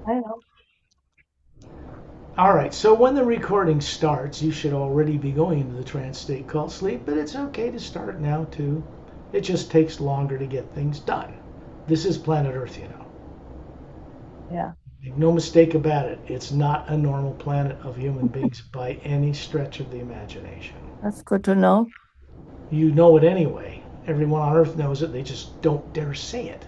I know. All right, so when the recording starts, you should already be going into the trance state called sleep, but it's okay to start now too. It just takes longer to get things done. This is planet Earth, you know. Yeah, Make no mistake about it, it's not a normal planet of human beings by any stretch of the imagination. that's good to know. You know it anyway. Everyone on Earth knows it, they just don't dare say it.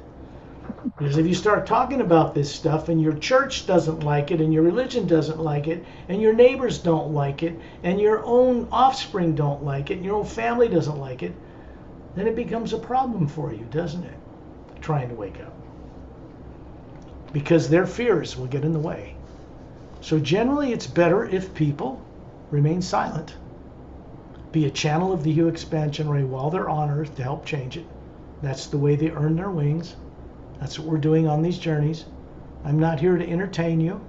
Because if you start talking about this stuff and your church doesn't like it and your religion doesn't like it and your neighbors don't like it and your own offspring don't like it and your own family doesn't like it, then it becomes a problem for you, doesn't it? Trying to wake up. Because their fears will get in the way. So generally it's better if people remain silent. Be a channel of the Hue expansion ray while they're on Earth to help change it. That's the way they earn their wings. That's what we're doing on these journeys. I'm not here to entertain you.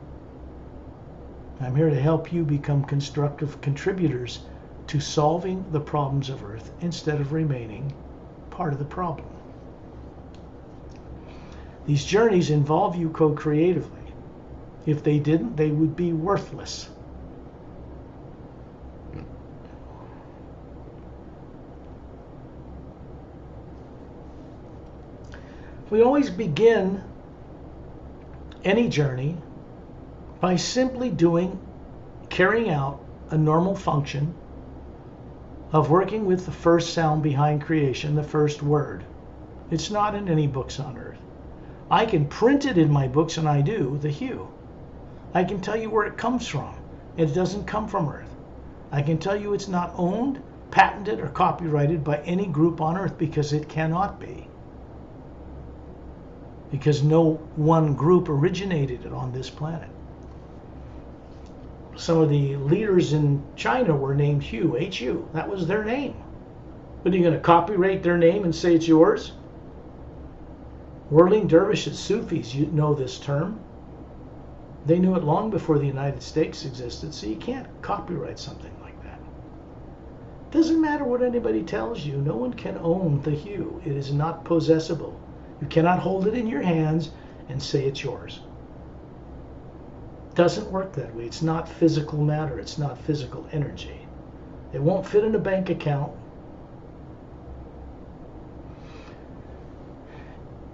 I'm here to help you become constructive contributors to solving the problems of Earth instead of remaining part of the problem. These journeys involve you co-creatively. If they didn't, they would be worthless. We always begin any journey by simply carrying out a normal function of working with the first sound behind creation, the first word. It's not in any books on Earth. I can print it in my books, and I do, the hue. I can tell you where it comes from. It doesn't come from Earth. I can tell you it's not owned, patented, or copyrighted by any group on Earth because it cannot be. Because no one group originated it on this planet. Some of the leaders in China were named Hu, H-U. That was their name. But are you going to copyright their name and say it's yours? Whirling dervishes, Sufis, you know this term. They knew it long before the United States existed, so you can't copyright something like that. Doesn't matter what anybody tells you, no one can own the hue. It is not possessible. You cannot hold it in your hands and say it's yours. It doesn't work that way. It's not physical matter. It's not physical energy. It won't fit in a bank account.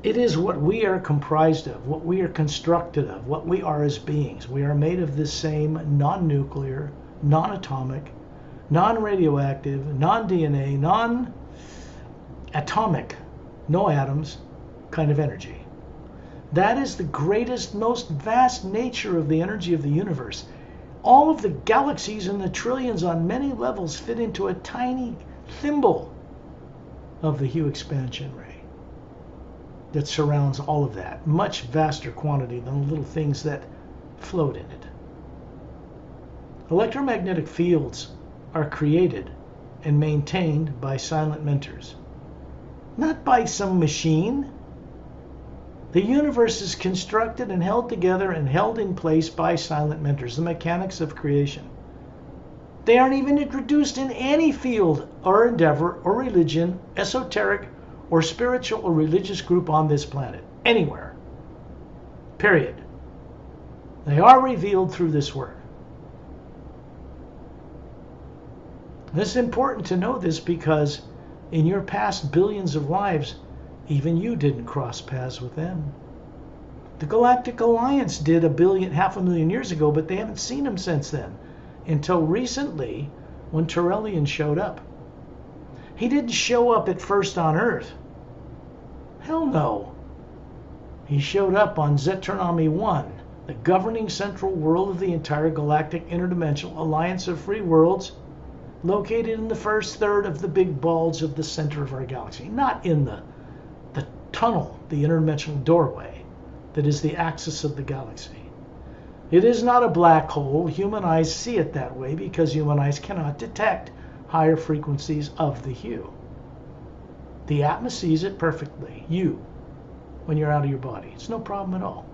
It is what we are comprised of, what we are constructed of, what we are as beings. We are made of this same non-nuclear, non-atomic, non-radioactive, non-DNA, non-atomic, no atoms kind of energy. That is the greatest, most vast nature of the energy of the universe. All of the galaxies and the trillions on many levels fit into a tiny thimble of the Hue expansion ray that surrounds all of that, much vaster quantity than the little things that float in it. Electromagnetic fields are created and maintained by silent mentors, not by some machine. The universe is constructed and held together and held in place by silent mentors, the mechanics of creation. They aren't even introduced in any field or endeavor or religion, esoteric or spiritual or religious group on this planet, anywhere. Period. They are revealed through this work. It's important to know this because in your past billions of lives, even you didn't cross paths with them. The Galactic Alliance did half a million years ago, but they haven't seen them since then. Until recently, when Terrellian showed up. He didn't show up at first on Earth. Hell no. He showed up on Zetronomy 1, the governing central world of the entire galactic interdimensional alliance of free worlds, located in the first third of the big bulge of the center of our galaxy, not in the tunnel, the interdimensional doorway that is the axis of the galaxy. It is not a black hole. Human eyes see it that way because human eyes cannot detect higher frequencies of the hue. The Atma sees it perfectly. You, when you're out of your body. It's no problem at all.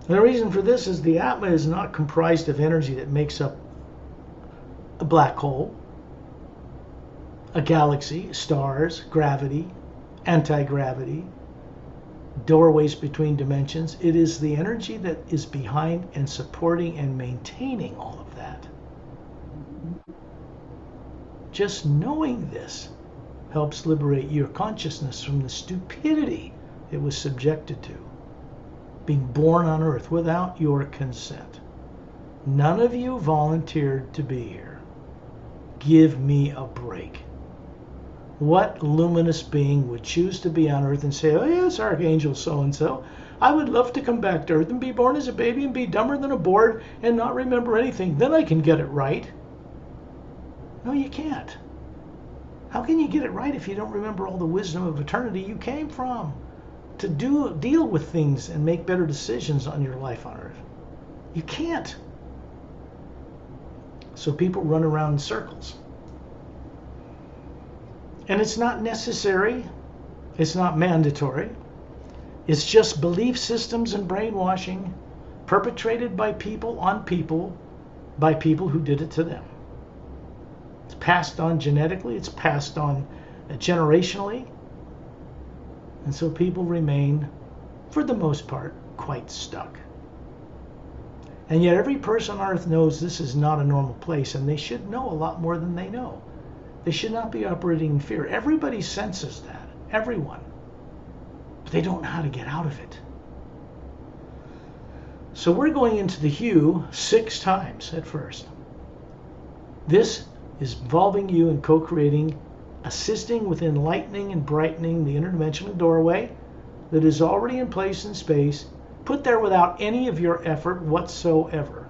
And the reason for this is the Atma is not comprised of energy that makes up a black hole. a galaxy, stars, gravity, anti-gravity, doorways between dimensions. It is the energy that is behind and supporting and maintaining all of that. Just knowing this helps liberate your consciousness from the stupidity it was subjected to, being born on Earth without your consent. None of you volunteered to be here. Give me a break. What luminous being would choose to be on Earth and say, oh yes, Archangel so-and-so, I would love to come back to Earth and be born as a baby and be dumber than a board and not remember anything. Then I can get it right. No, you can't. How can you get it right if you don't remember all the wisdom of eternity you came from to deal with things and make better decisions on your life on Earth? You can't. So people run around in circles. And it's not necessary. It's not mandatory. It's just belief systems and brainwashing perpetrated by people on people by people who did it to them. It's passed on genetically. It's passed on generationally. And so people remain, for the most part, quite stuck. And yet every person on Earth knows this is not a normal place, and they should know a lot more than they know. They should not be operating in fear. Everybody senses that. Everyone. But they don't know how to get out of it. So we're going into the hue 6 times at first. This is involving you in co-creating, assisting with enlightening and brightening the interdimensional doorway that is already in place in space, put there without any of your effort whatsoever.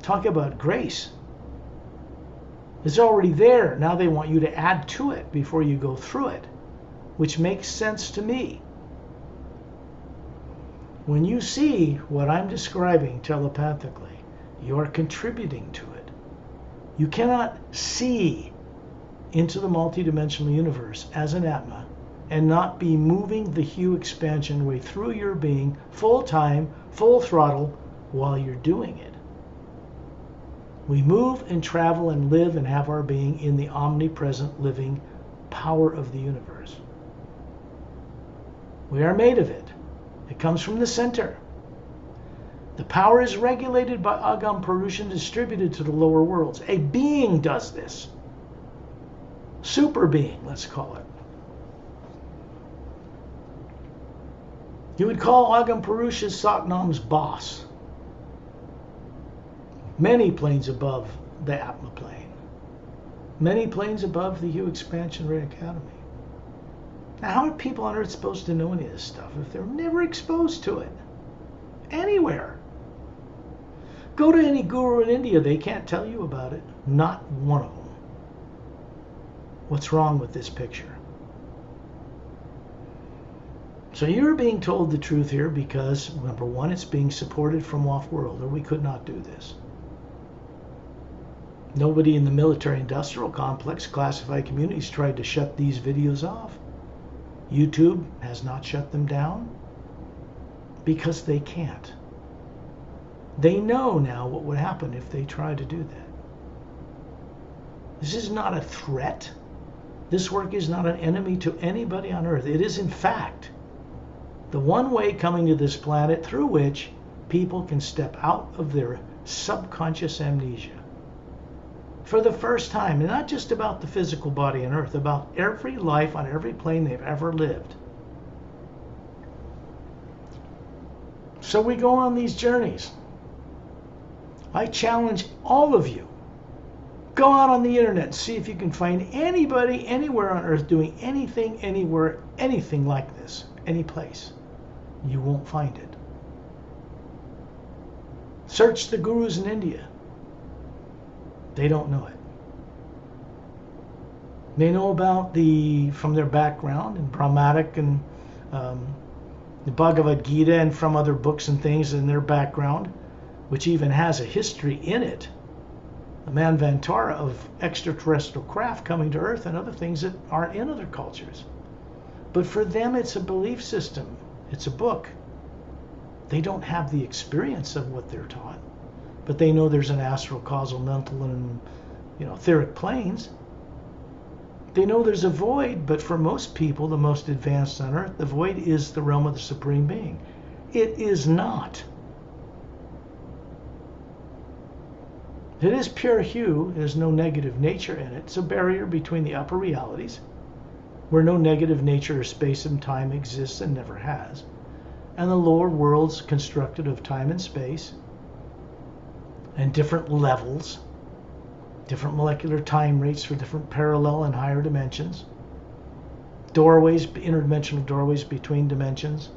Talk about grace. It's already there. Now they want you to add to it before you go through it, which makes sense to me. When you see what I'm describing telepathically, you're contributing to it. You cannot see into the multidimensional universe as an Atma and not be moving the hue expansion way through your being full time, full throttle while you're doing it. We move and travel and live and have our being in the omnipresent living power of the universe. We are made of it. It comes from the center. The power is regulated by Agam Purusha and distributed to the lower worlds. A being does this. Super being, let's call it. You would call Agam Purusha Satnam's boss. Many planes above the Atma plane. Many planes above the Hue Expansion Ray Academy. Now, how are people on Earth supposed to know any of this stuff if they're never exposed to it? Anywhere. Go to any guru in India, they can't tell you about it. Not one of them. What's wrong with this picture? So you're being told the truth here because, number one, it's being supported from off-world, or we could not do this. Nobody in the military-industrial complex, classified communities, tried to shut these videos off. YouTube has not shut them down because they can't. They know now what would happen if they tried to do that. This is not a threat. This work is not an enemy to anybody on Earth. It is, in fact, the one way coming to this planet through which people can step out of their subconscious amnesia. For the first time, and not just about the physical body on Earth, about every life on every plane they've ever lived. So we go on these journeys. I challenge all of you. Go out on the internet and see if you can find anybody anywhere on Earth doing anything, anywhere, anything like this, any place. You won't find it. Search the gurus in India. They don't know it. They know about from their background in Brahmatic and the Bhagavad Gita and from other books and things in their background, which even has a history in it, the Manvantara of extraterrestrial craft coming to Earth and other things that aren't in other cultures. But for them, it's a belief system. It's a book. They don't have the experience of what they're taught, but they know there's an astral, causal, mental, and etheric planes. They know there's a void, but for most people, the most advanced on earth, the void is the realm of the Supreme Being. It is not. It is pure hue. There's no negative nature in it. It's a barrier between the upper realities, where no negative nature or space and time exists and never has, and the lower worlds constructed of time and space and different levels, different molecular time rates for different parallel and higher dimensions, doorways, interdimensional doorways between dimensions,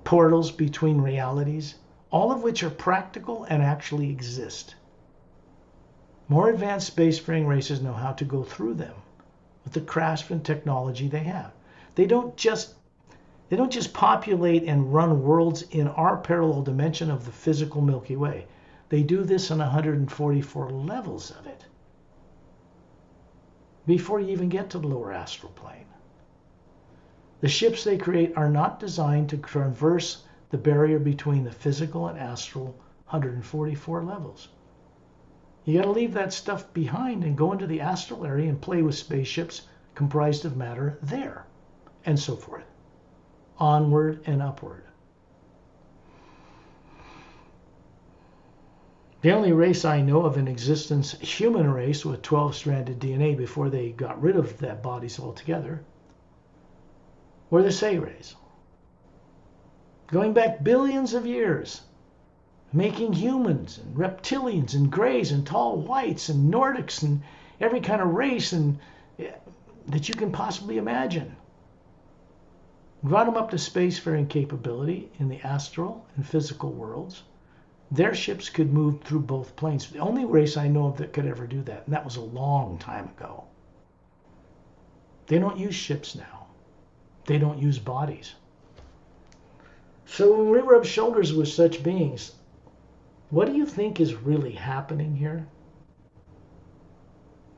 portals between realities, all of which are practical and actually exist. More advanced spacefaring races know how to go through them with the craft and technology they have. They don't just populate and run worlds in our parallel dimension of the physical Milky Way. They do this on 144 levels of it before you even get to the lower astral plane. The ships they create are not designed to traverse the barrier between the physical and astral 144 levels. You got to leave that stuff behind and go into the astral area and play with spaceships comprised of matter there, and so forth, onward and upward. The only race I know of in existence, human race with 12-stranded DNA before they got rid of that bodies altogether, were the Say race. Going back billions of years, making humans and reptilians and greys and tall whites and Nordics and every kind of race and that you can possibly imagine. Brought them up to spacefaring capability in the astral and physical worlds. Their ships could move through both planes. The only race I know of that could ever do that, and that was a long time ago. They don't use ships now. They don't use bodies. So when we rub shoulders with such beings, what do you think is really happening here?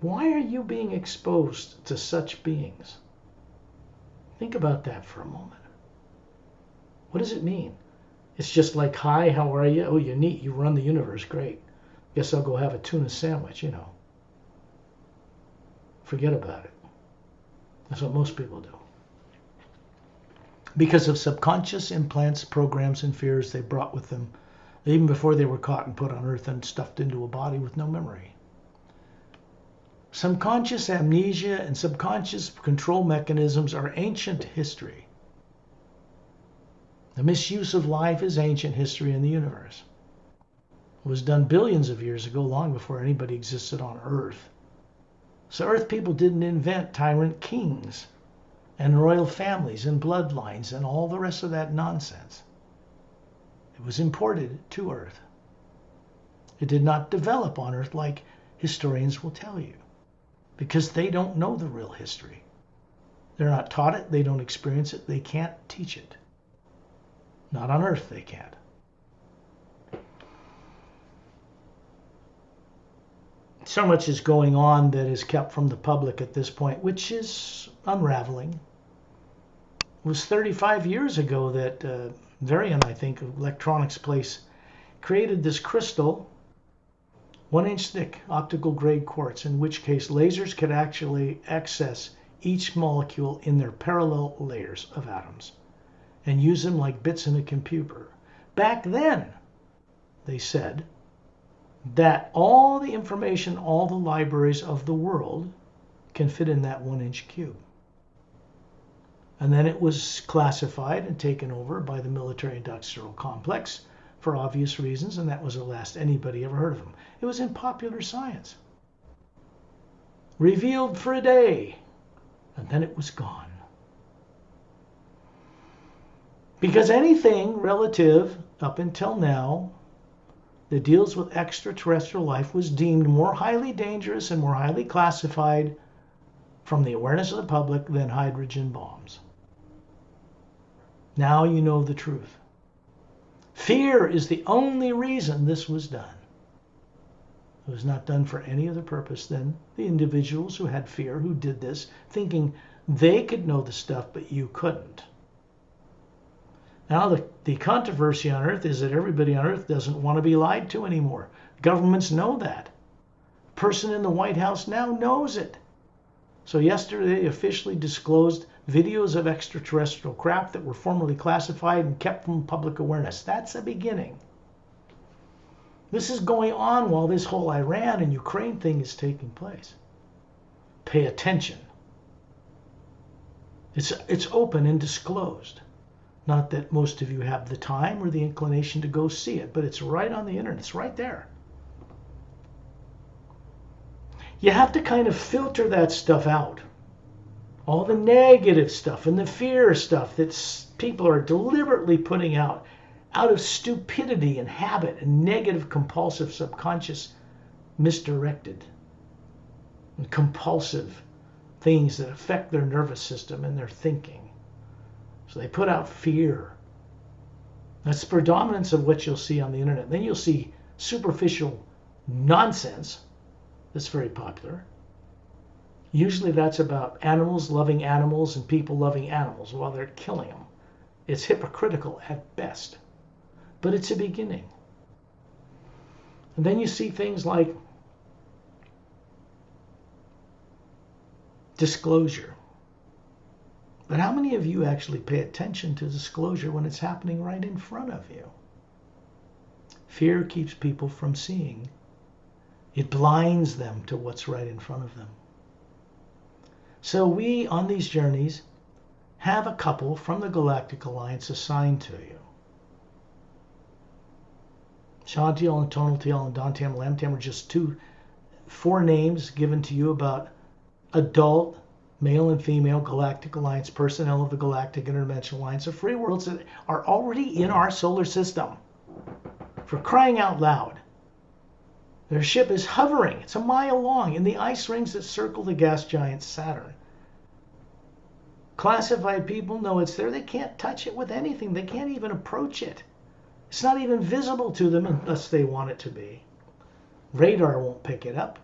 Why are you being exposed to such beings? Think about that for a moment. What does it mean? It's just like, hi, how are you? Oh, you're neat. You run the universe. Great. Guess I'll go have a tuna sandwich, Forget about it. That's what most people do. Because of subconscious implants, programs, and fears they brought with them, even before they were caught and put on Earth and stuffed into a body with no memory. Subconscious amnesia and subconscious control mechanisms are ancient history. The misuse of life is ancient history in the universe. It was done billions of years ago, long before anybody existed on Earth. So Earth people didn't invent tyrant kings and royal families and bloodlines and all the rest of that nonsense. It was imported to Earth. It did not develop on Earth like historians will tell you, because they don't know the real history. They're not taught it, they don't experience it, they can't teach it. Not on Earth, they can't. So much is going on that is kept from the public at this point, which is unraveling. It was 35 years ago that Varian, I think, of electronics place, created this crystal, 1-inch thick optical grade quartz, in which case lasers could actually access each molecule in their parallel layers of atoms and use them like bits in a computer. Back then, they said that all the information, all the libraries of the world can fit in that 1-inch cube. And then it was classified and taken over by the military-industrial complex for obvious reasons, and that was the last anybody ever heard of them. It was in popular science. Revealed for a day, and then it was gone. Because anything relative, up until now, that deals with extraterrestrial life was deemed more highly dangerous and more highly classified from the awareness of the public than hydrogen bombs. Now you know the truth. Fear is the only reason this was done. It was not done for any other purpose than the individuals who had fear, who did this, thinking they could know the stuff, but you couldn't. Now the controversy on Earth is that everybody on Earth doesn't want to be lied to anymore. Governments know that. A person in the White House now knows it. So yesterday they officially disclosed videos of extraterrestrial craft that were formerly classified and kept from public awareness. That's a beginning. This is going on while this whole Iran and Ukraine thing is taking place. Pay attention. It's open and disclosed. Not that most of you have the time or the inclination to go see it, but it's right on the internet. It's right there. You have to kind of filter that stuff out. All the negative stuff and the fear stuff that people are deliberately putting out of stupidity and habit and negative, compulsive, subconscious, misdirected, and compulsive things that affect their nervous system and their thinking. So they put out fear. That's the predominance of what you'll see on the internet. Then you'll see superficial nonsense that's very popular. Usually that's about animals loving animals and people loving animals while they're killing them. It's hypocritical at best, but it's a beginning. And then you see things like disclosure. But how many of you actually pay attention to disclosure when it's happening right in front of you? Fear keeps people from seeing. It blinds them to what's right in front of them. So we, on these journeys, have a couple from the Galactic Alliance assigned to you. Shantiel and Tonaltiel and Dantam and Lamtam are just four names given to you about adult, male and female Galactic Alliance personnel of the Galactic Interdimensional Alliance of Free Worlds that are already in our solar system. For crying out loud. Their ship is hovering. It's a mile long in the ice rings that circle the gas giant Saturn. Classified people know it's there. They can't touch it with anything. They can't even approach it. It's not even visible to them unless they want it to be. Radar won't pick it up.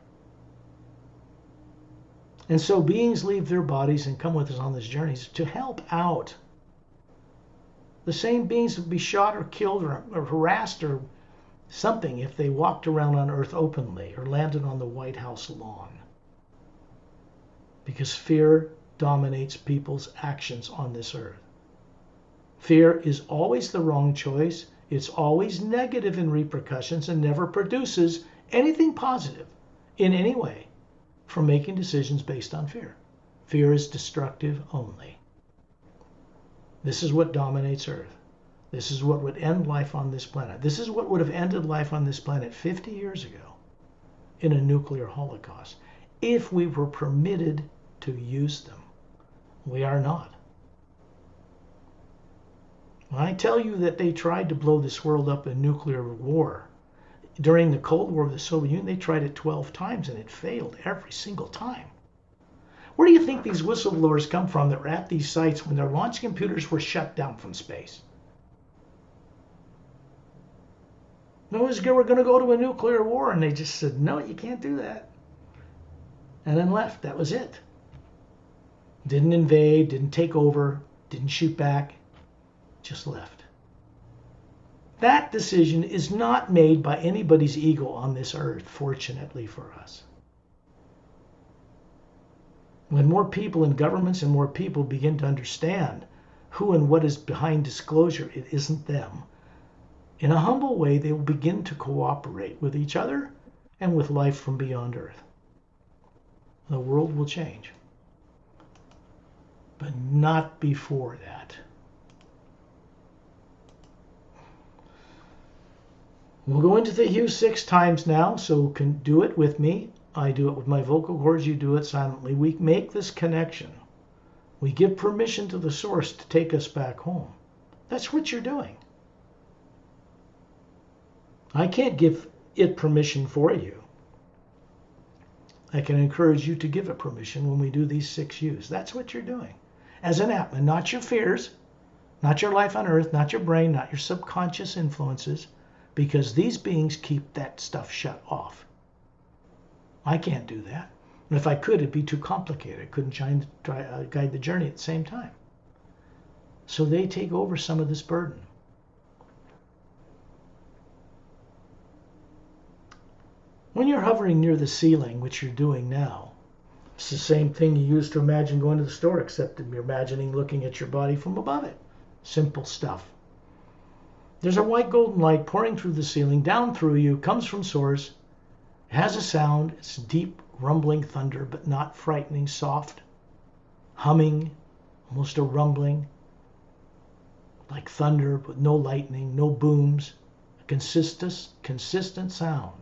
And so beings leave their bodies and come with us on these journeys to help out. The same beings would be shot or killed or harassed or something if they walked around on Earth openly or landed on the White House lawn. Because fear dominates people's actions on this Earth. Fear is always the wrong choice. It's always negative in repercussions and never produces anything positive in any way from making decisions based on fear. Fear is destructive only. This is what dominates Earth. This is what would end life on this planet. This is what would have ended life on this planet 50 years ago in a nuclear holocaust, if we were permitted to use them. We are not. When I tell you that they tried to blow this world up in nuclear war, during the Cold War of the Soviet Union, they tried it 12 times and it failed every single time. Where do you think these whistleblowers come from that were at these sites when their launch computers were shut down from space? No, we're going to go to a nuclear war, and they just said, no, you can't do that. And then left. That was it. Didn't invade, didn't take over, didn't shoot back, just left. That decision is not made by anybody's ego on this Earth, fortunately for us. When more people and governments and more people begin to understand who and what is behind disclosure, it isn't them. In a humble way, they will begin to cooperate with each other and with life from beyond Earth. The world will change. But not before that. We'll go into the hue 6 times now, so you can do it with me. I do it with my vocal cords, you do it silently. We make this connection. We give permission to the source to take us back home. That's what you're doing. I can't give it permission for you. I can encourage you to give it permission when we do these 6 hues. That's what you're doing. As an Atman, not your fears, not your life on Earth, not your brain, not your subconscious influences, because these beings keep that stuff shut off. I can't do that. And if I could, it'd be too complicated. I couldn't guide the journey at the same time. So they take over some of this burden. When you're hovering near the ceiling, which you're doing now, It's the same thing you use to imagine going to the store, except you're imagining looking at your body from above it. Simple stuff. There's a white golden light pouring through the ceiling, down through you, comes from source. It has a sound. It's deep, rumbling thunder, but not frightening, soft, humming, almost a rumbling, like thunder, but no lightning, no booms, a consistent sound.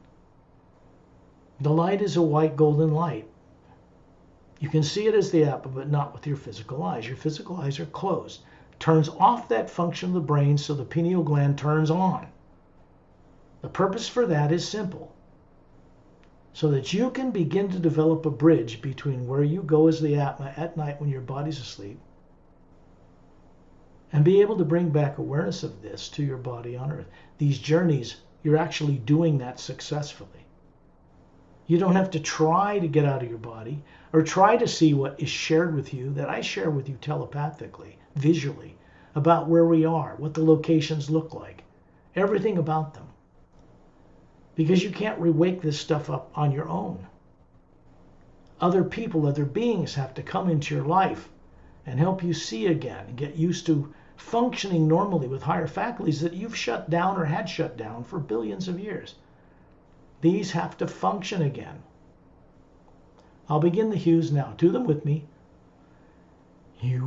The light is a white golden light. You can see it as the apple, but not with your physical eyes. Your physical eyes are closed. Turns off that function of the brain so the pineal gland turns on. The purpose for that is simple. So that you can begin to develop a bridge between where you go as the Atma at night when your body's asleep and be able to bring back awareness of this to your body on earth. These journeys, you're actually doing that successfully. You don't have to try to get out of your body or try to see what is shared with you that I share with you telepathically, visually, about where we are, what the locations look like, everything about them. Because you can't re-wake this stuff up on your own. Other people, other beings have to come into your life and help you see again and get used to functioning normally with higher faculties that you've shut down or had shut down for billions of years. These have to function again. I'll begin the hues now. Do them with me. Hue.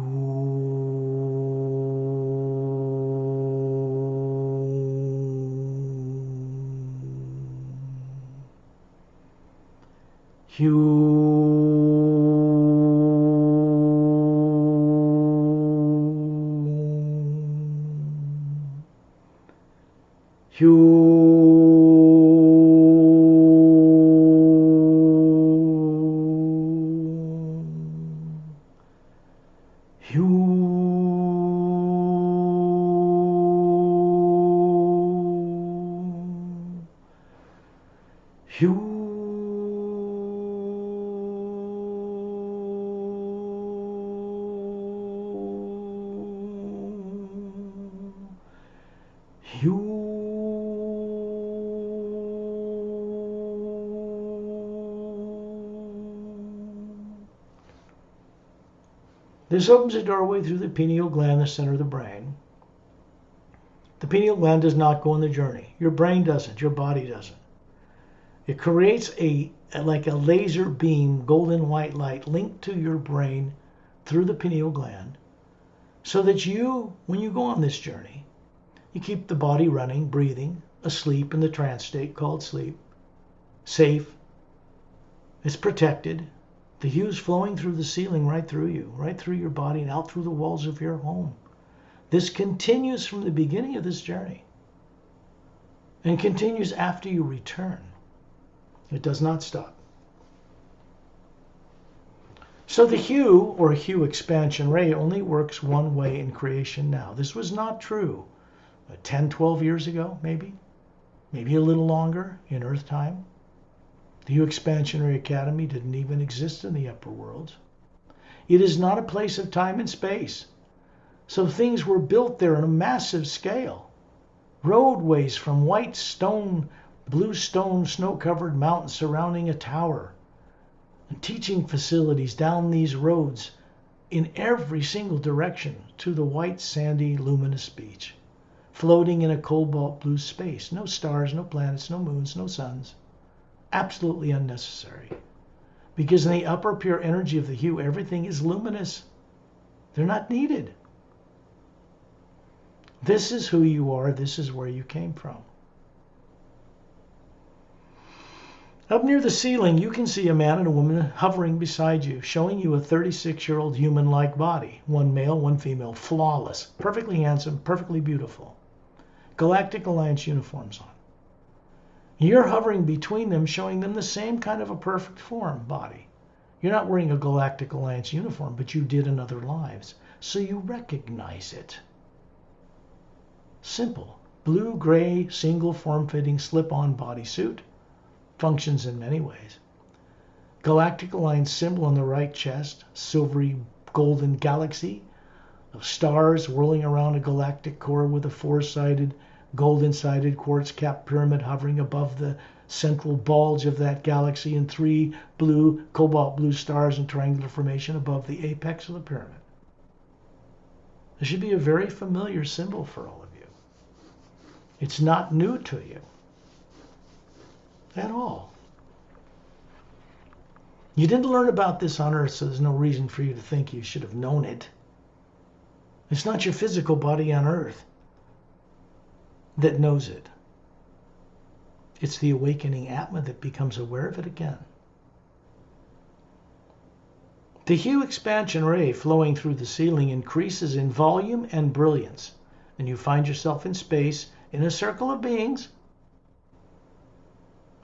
This opens a doorway through the pineal gland, the center of the brain. The pineal gland does not go on the journey. Your brain doesn't. Your body doesn't. It creates like a laser beam, golden white light linked to your brain through the pineal gland so that you, when you go on this journey, you keep the body running, breathing, asleep in the trance state called sleep, safe. It's protected. The hues flowing through the ceiling right through you, right through your body and out through the walls of your home. This continues from the beginning of this journey and continues after you return. It does not stop. So the hue or hue expansion ray only works one way in creation now. This was not true 10, 12 years ago, maybe a little longer in Earth time. The Hue Expansionary Academy didn't even exist in the upper worlds. It is not a place of time and space. So things were built there on a massive scale. Roadways from white stone, blue stone, snow-covered mountains surrounding a tower. And teaching facilities down these roads in every single direction to the white, sandy, luminous beach. Floating in a cobalt blue space. No stars, no planets, no moons, no suns. Absolutely unnecessary. Because in the upper pure energy of the hue, everything is luminous. They're not needed. This is who you are. This is where you came from. Up near the ceiling, you can see a man and a woman hovering beside you, showing you a 36-year-old human-like body. One male, one female, flawless, perfectly handsome, perfectly beautiful. Galactic Alliance uniforms on. You're hovering between them, showing them the same kind of a perfect form body. You're not wearing a Galactic Alliance uniform, but you did in other lives, so you recognize it. Simple. Blue, gray, single form-fitting slip-on bodysuit. Functions in many ways. Galactic Alliance symbol on the right chest, silvery golden galaxy of stars whirling around a galactic core with a four-sided, golden-sided quartz cap pyramid hovering above the central bulge of that galaxy and 3 blue, cobalt blue stars in triangular formation above the apex of the pyramid. This should be a very familiar symbol for all of you. It's not new to you at all. You didn't learn about this on Earth, so there's no reason for you to think you should have known it. It's not your physical body on Earth that knows it. It's the awakening Atma that becomes aware of it again. The hue expansion ray flowing through the ceiling increases in volume and brilliance, and you find yourself in space in a circle of beings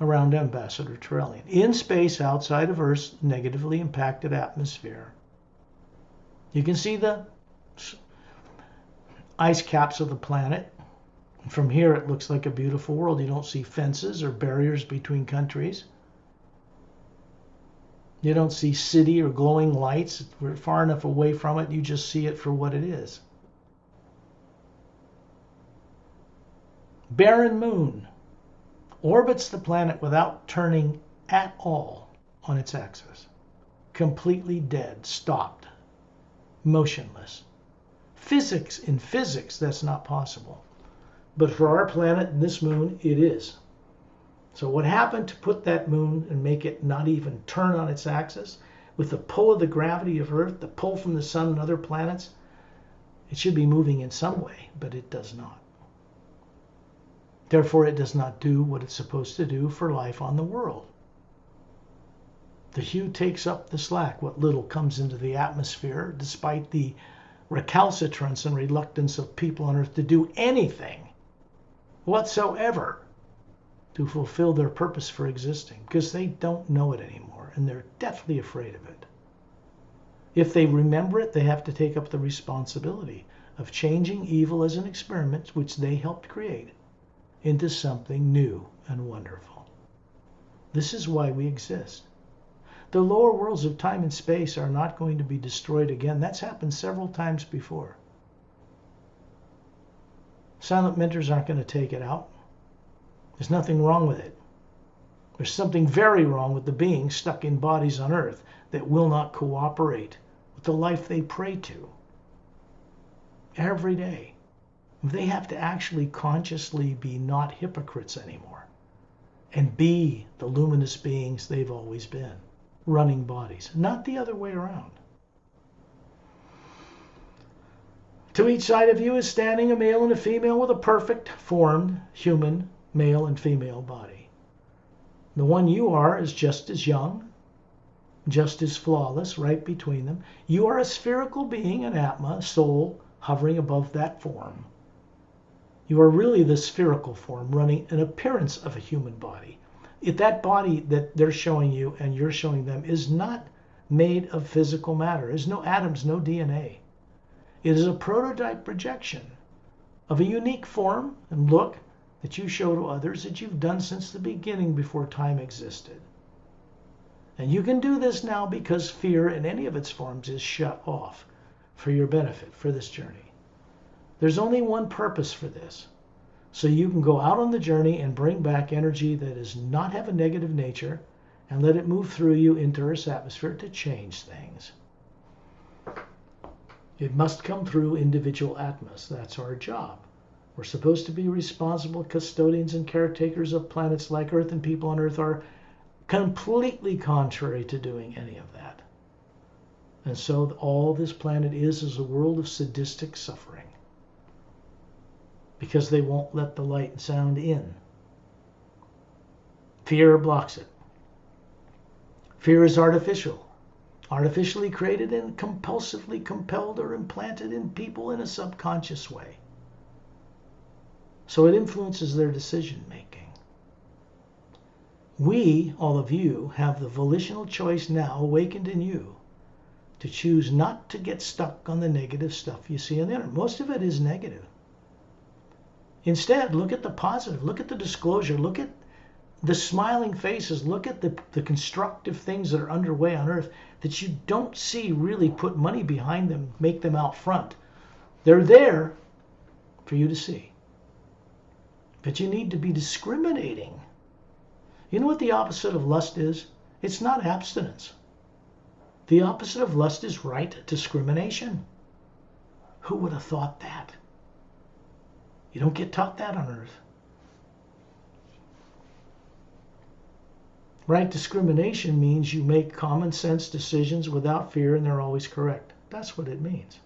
around Ambassador Trellian, in space outside of Earth's negatively impacted atmosphere. You can see the ice caps of the planet. From here it looks like a beautiful world. You don't see fences or barriers between countries. You don't see city or glowing lights. We're far enough away from it, you just see it for what it is. Barren moon orbits the planet without turning at all on its axis. Completely dead, stopped, motionless. In physics, that's not possible. But for our planet and this moon, it is. So what happened to put that moon and make it not even turn on its axis? With the pull of the gravity of Earth, the pull from the sun and other planets, it should be moving in some way, but it does not. Therefore, it does not do what it's supposed to do for life on the world. The hue takes up the slack, what little comes into the atmosphere, despite the recalcitrance and reluctance of people on Earth to do anything whatsoever to fulfill their purpose for existing, because they don't know it anymore, and they're deathly afraid of it. If they remember it, they have to take up the responsibility of changing evil as an experiment, which they helped create, into something new and wonderful. This is why we exist. The lower worlds of time and space are not going to be destroyed again. That's happened several times before. Silent mentors aren't going to take it out. There's nothing wrong with it. There's something very wrong with the beings stuck in bodies on Earth that will not cooperate with the life they pray to every day. They have to actually consciously be not hypocrites anymore and be the luminous beings they've always been, running bodies, not the other way around. To each side of you is standing a male and a female with a perfect formed human male and female body. The one you are is just as young, just as flawless, right between them. You are a spherical being, an Atma, soul, hovering above that form. You are really the spherical form running an appearance of a human body. If that body that they're showing you and you're showing them is not made of physical matter, there's no atoms, no DNA. It is a prototype projection of a unique form and look that you show to others that you've done since the beginning before time existed. And you can do this now because fear in any of its forms is shut off for your benefit for this journey. There's only one purpose for this. So you can go out on the journey and bring back energy that does not have a negative nature and let it move through you into Earth's atmosphere to change things. It must come through individual Atmas. That's our job. We're supposed to be responsible custodians and caretakers of planets like Earth, and people on Earth are completely contrary to doing any of that. And so all this planet is a world of sadistic suffering, because they won't let the light and sound in. Fear blocks it. Fear is artificial, artificially created and compulsively compelled or implanted in people in a subconscious way. So it influences their decision making. We, all of you, have the volitional choice now awakened in you to choose not to get stuck on the negative stuff you see on the internet. Most of it is negative. Instead, look at the positive, look at the disclosure, look at the smiling faces, look at the constructive things that are underway on Earth that you don't see really put money behind them, make them out front. They're there for you to see. But you need to be discriminating You know what the opposite of lust is? It's not abstinence. The opposite of lust is right discrimination. Who would have thought that? You don't get taught that on earth. Right discrimination means you make common sense decisions without fear and they're always correct. That's what it means.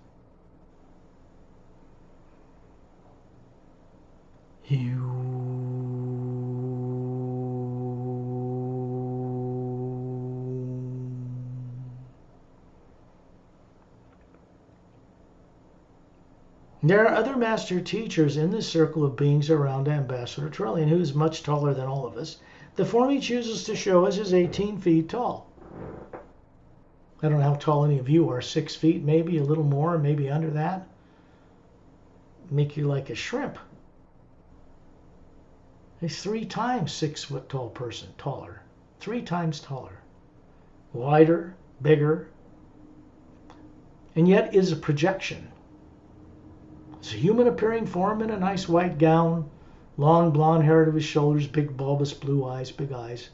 There are other master teachers in this circle of beings around Ambassador Trillian, who is much taller than all of us. The form he chooses to show us is 18 feet tall. I don't know how tall any of you are, 6 feet, maybe a little more, maybe under that. Make you like a shrimp. He's 3 times 6 foot tall person, taller. 3 times taller. Wider, bigger, and yet is a projection. It's a human appearing form in a nice white gown, long blonde hair to his shoulders, big bulbous blue eyes, big eyes.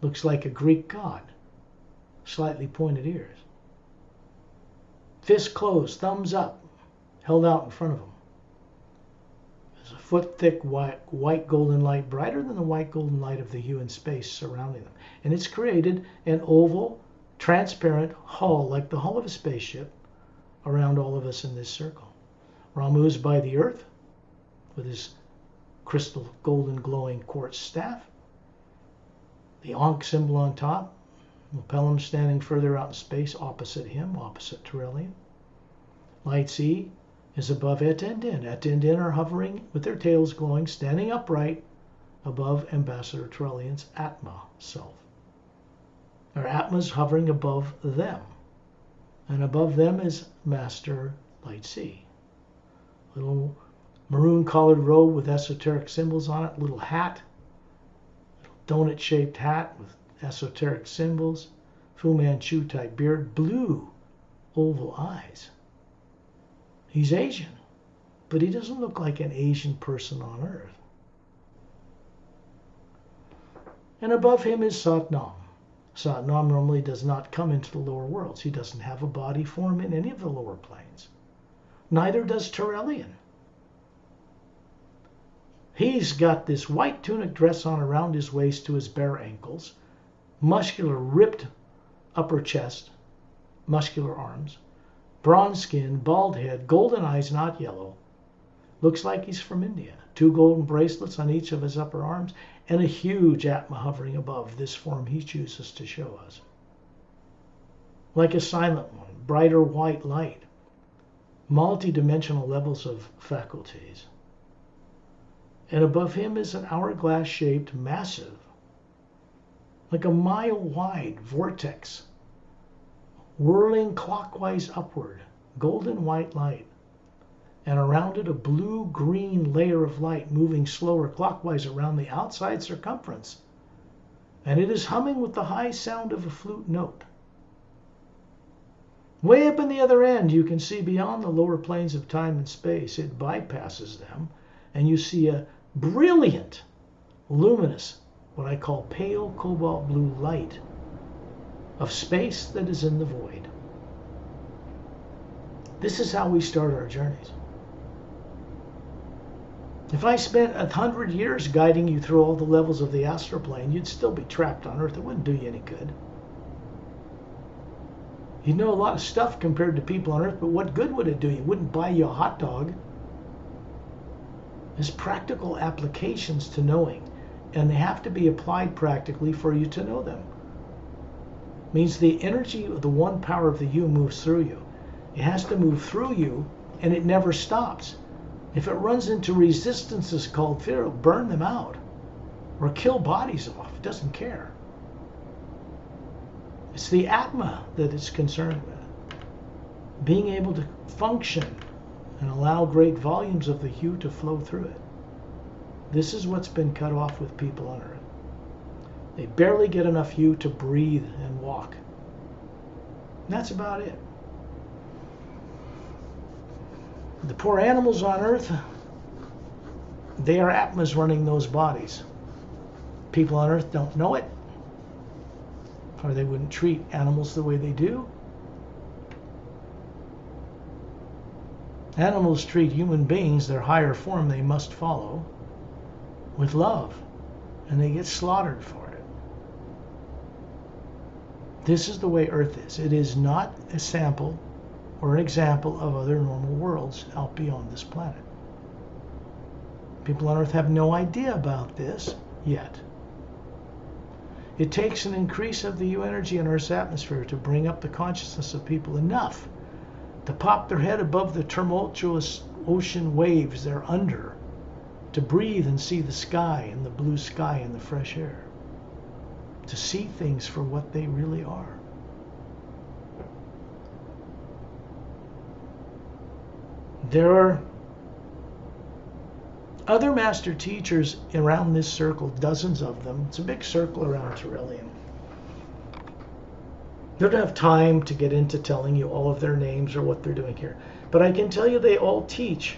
Looks like a Greek god, slightly pointed ears. Fist closed, thumbs up, held out in front of him. There's a foot thick white golden light, brighter than the white golden light of the hue in space surrounding them. And it's created an oval, transparent hull, like the hull of a spaceship, around all of us in this circle. Ramu is by the earth with his crystal golden glowing quartz staff. The Ankh symbol on top. Mupelim standing further out in space opposite him, opposite Trillian. Light C is above Et and Din. Et and Din are hovering with their tails glowing, standing upright above Ambassador Trillian's Atma self. Their Atma's hovering above them. And above them is Master Light C. Little maroon collared robe with esoteric symbols on it, little hat, donut shaped hat with esoteric symbols, Fu Manchu type beard, blue oval eyes. He's Asian, but he doesn't look like an Asian person on earth. And above him is Satnam. Satnam normally does not come into the lower worlds. He doesn't have a body form in any of the lower planes. Neither does Trillian. He's got this white tunic dress on around his waist to his bare ankles, muscular, ripped upper chest, muscular arms, bronze skin, bald head, golden eyes, not yellow. Looks like he's from India. 2 golden bracelets on each of his upper arms, and a huge Atma hovering above this form he chooses to show us. Like a silent one, brighter white light, multidimensional levels of faculties. And above him is an hourglass-shaped, massive, like a mile-wide vortex, whirling clockwise upward, golden white light. And around it a blue-green layer of light moving slower clockwise around the outside circumference. And it is humming with the high sound of a flute note. Way up in the other end, you can see beyond the lower planes of time and space. It bypasses them, and you see a brilliant, luminous, what I call pale cobalt blue light of space that is in the void. This is how we start our journeys. If I spent 100 years guiding you through all the levels of the astral plane, you'd still be trapped on Earth. It wouldn't do you any good. You'd know a lot of stuff compared to people on Earth, but what good would it do you? It wouldn't buy you a hot dog. There's practical applications to knowing, and they have to be applied practically for you to know them. It means the energy of the one power of the you moves through you. It has to move through you, and it never stops. If it runs into resistances called fear, it'll burn them out or kill bodies off. It doesn't care. It's the Atma that it's concerned with. Being able to function and allow great volumes of the hue to flow through it. This is what's been cut off with people on Earth. They barely get enough hue to breathe and walk. And that's about it. The poor animals on Earth, they are Atmas running those bodies. People on Earth don't know it, or they wouldn't treat animals the way they do. Animals treat human beings, their higher form they must follow, with love, and they get slaughtered for it. This is the way Earth is. It is not a sample or an example of other normal worlds out beyond this planet. People on Earth have no idea about this yet. It takes an increase of the U energy in Earth's atmosphere to bring up the consciousness of people enough to pop their head above the tumultuous ocean waves they're under, to breathe and see the sky and the blue sky and the fresh air, to see things for what they really are. There are other master teachers around this circle, dozens of them. It's a big circle around Lemriel. I don't have time to get into telling you all of their names or what they're doing here, but I can tell you they all teach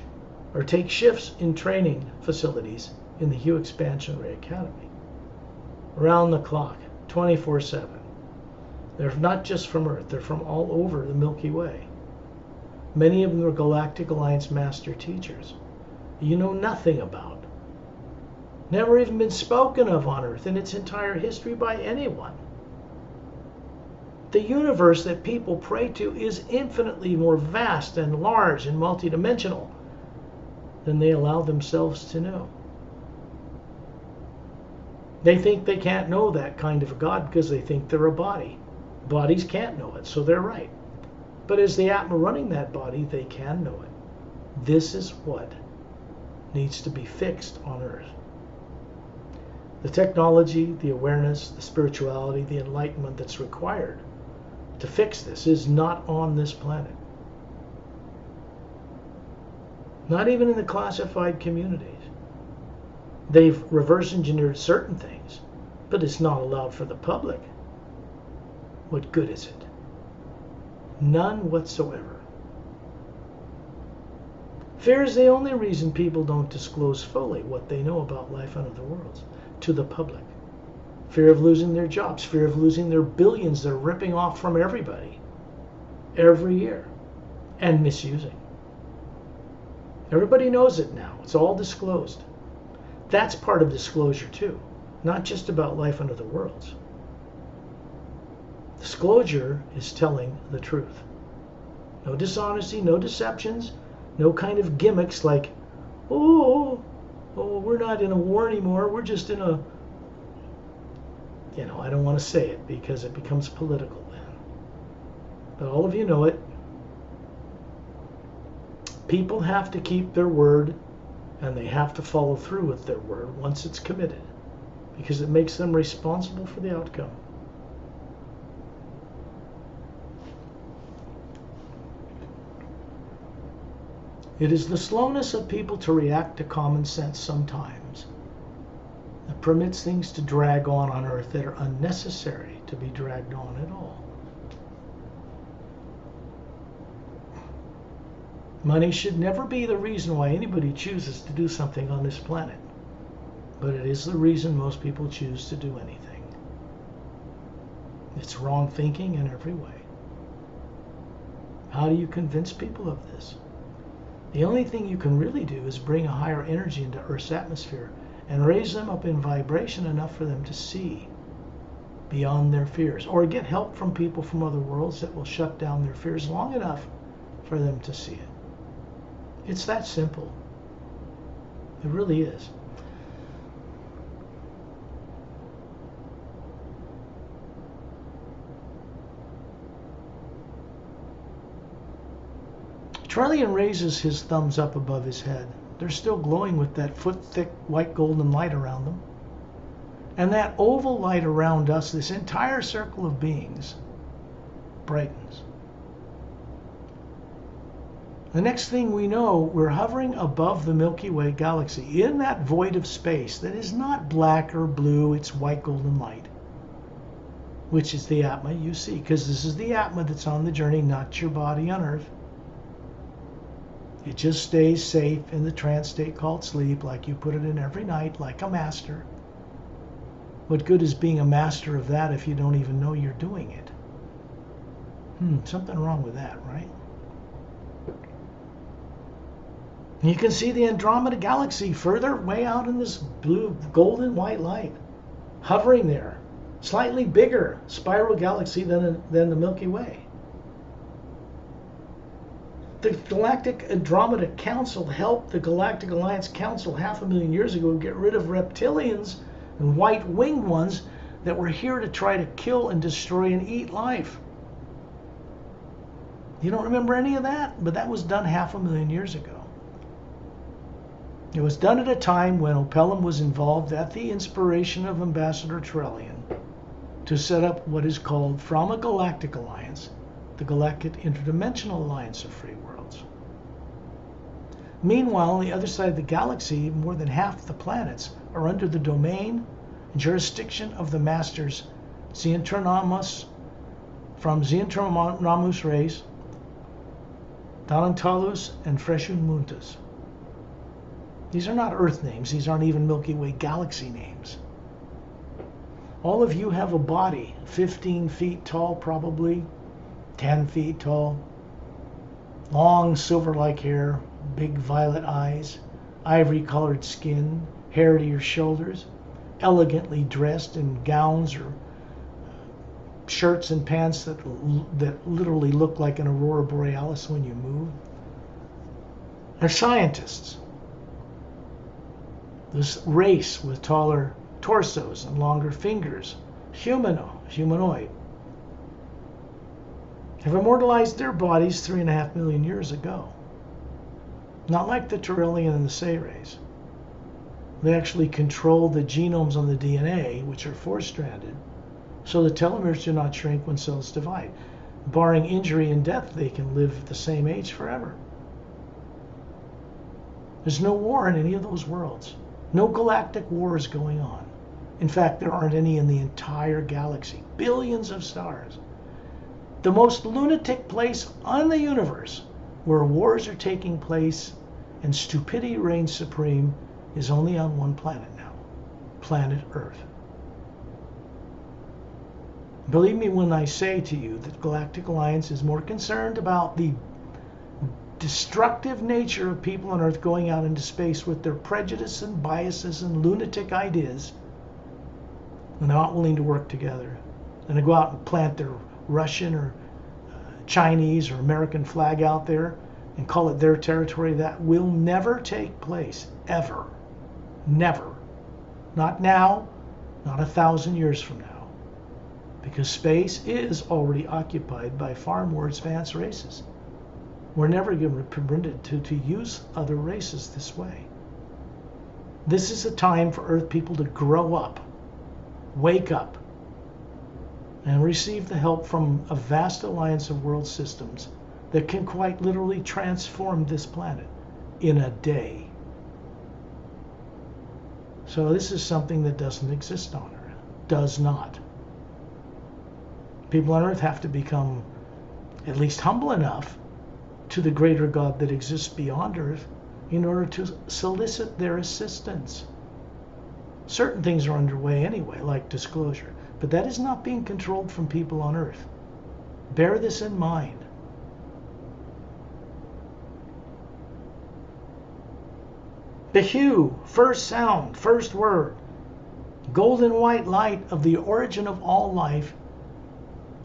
or take shifts in training facilities in the Hue Expansion Ray Academy. Around the clock, 24/7. They're not just from Earth, they're from all over the Milky Way. Many of them are Galactic Alliance master teachers you know nothing about. Never even been spoken of on Earth in its entire history by anyone. The universe that people pray to is infinitely more vast and large and multidimensional than they allow themselves to know. They think they can't know that kind of a God because they think they're a body. Bodies can't know it, so they're right. But as the Atma running that body, they can know it. This is what needs to be fixed on Earth. The technology, the awareness, the spirituality, the enlightenment that's required to fix this is not on this planet. Not even in the classified communities. They've reverse engineered certain things, but it's not allowed for the public. What good is it? None whatsoever. Fear is the only reason people don't disclose fully what they know about life under the worlds to the public. Fear of losing their jobs, fear of losing their billions they're ripping off from everybody every year and misusing. Everybody knows it now. It's all disclosed. That's part of disclosure too, not just about life under the worlds. Disclosure is telling the truth. No dishonesty, no deceptions, no kind of gimmicks like, oh, we're not in a war anymore. We're just in a, I don't want to say it because it becomes political then. But all of you know it. People have to keep their word, and they have to follow through with their word once it's committed, because it makes them responsible for the outcome. It is the slowness of people to react to common sense sometimes that permits things to drag on Earth that are unnecessary to be dragged on at all. Money should never be the reason why anybody chooses to do something on this planet, but it is the reason most people choose to do anything. It's wrong thinking in every way. How do you convince people of this? The only thing you can really do is bring a higher energy into Earth's atmosphere and raise them up in vibration enough for them to see beyond their fears, or get help from people from other worlds that will shut down their fears long enough for them to see it. It's that simple. It really is. Lemriel raises his thumbs up above his head. They're still glowing with that foot-thick white golden light around them. And that oval light around us, this entire circle of beings, brightens. The next thing we know, we're hovering above the Milky Way galaxy in that void of space that is not black or blue, it's white golden light, which is the Atma you see, because this is the Atma that's on the journey, not your body on Earth. It just stays safe in the trance state called sleep, like you put it in every night, like a master. What good is being a master of that if you don't even know you're doing it? Something wrong with that, right? And you can see the Andromeda Galaxy further way out in this blue, golden white light, hovering there. Slightly bigger spiral galaxy than the Milky Way. The Galactic Andromeda Council helped the Galactic Alliance Council 500,000 years ago get rid of reptilians and white-winged ones that were here to try to kill and destroy and eat life. You don't remember any of that? But that was done 500,000 years ago. It was done at a time when Opelum was involved at the inspiration of Ambassador Trellian to set up what is called, from a galactic alliance, the Galactic Interdimensional Alliance of Free Worlds. Meanwhile, on the other side of the galaxy, more than half the planets are under the domain and jurisdiction of the Masters Xentronamus, from Xentronamus race, Donantalus, and Freshunmuntus. These are not Earth names. These aren't even Milky Way galaxy names. All of you have a body, 15 feet tall probably, 10 feet tall, long silver-like hair, big violet eyes, ivory-colored skin, hair to your shoulders, elegantly dressed in gowns or shirts and pants that literally look like an aurora borealis when you move. They're scientists. This race with taller torsos and longer fingers, humanoid, have immortalized their bodies 3.5 million years ago. Not like the Turellian and the Sayrays. They actually control the genomes on the DNA, which are 4-stranded, so the telomeres do not shrink when cells divide. Barring injury and death, they can live at the same age forever. There's no war in any of those worlds. No galactic wars going on. In fact, there aren't any in the entire galaxy. Billions of stars. The most lunatic place on the universe where wars are taking place and stupidity reigns supreme is only on one planet now. Planet Earth. Believe me when I say to you that Galactic Alliance is more concerned about the destructive nature of people on Earth going out into space with their prejudices and biases and lunatic ideas, and they're not willing to work together, and to go out and plant their Russian or Chinese or American flag out there and call it their territory. That will never take place, ever. Never. Not now, not 1,000 years from now. Because space is already occupied by far more advanced races. We're never going to be permitted to use other races this way. This is a time for Earth people to grow up, wake up, and receive the help from a vast alliance of world systems that can quite literally transform this planet in a day. So this is something that doesn't exist on Earth. Does not. People on Earth have to become at least humble enough to the greater God that exists beyond Earth in order to solicit their assistance. Certain things are underway anyway, like disclosure, but that is not being controlled from people on Earth. Bear this in mind. The hue, first sound, first word, golden white light of the origin of all life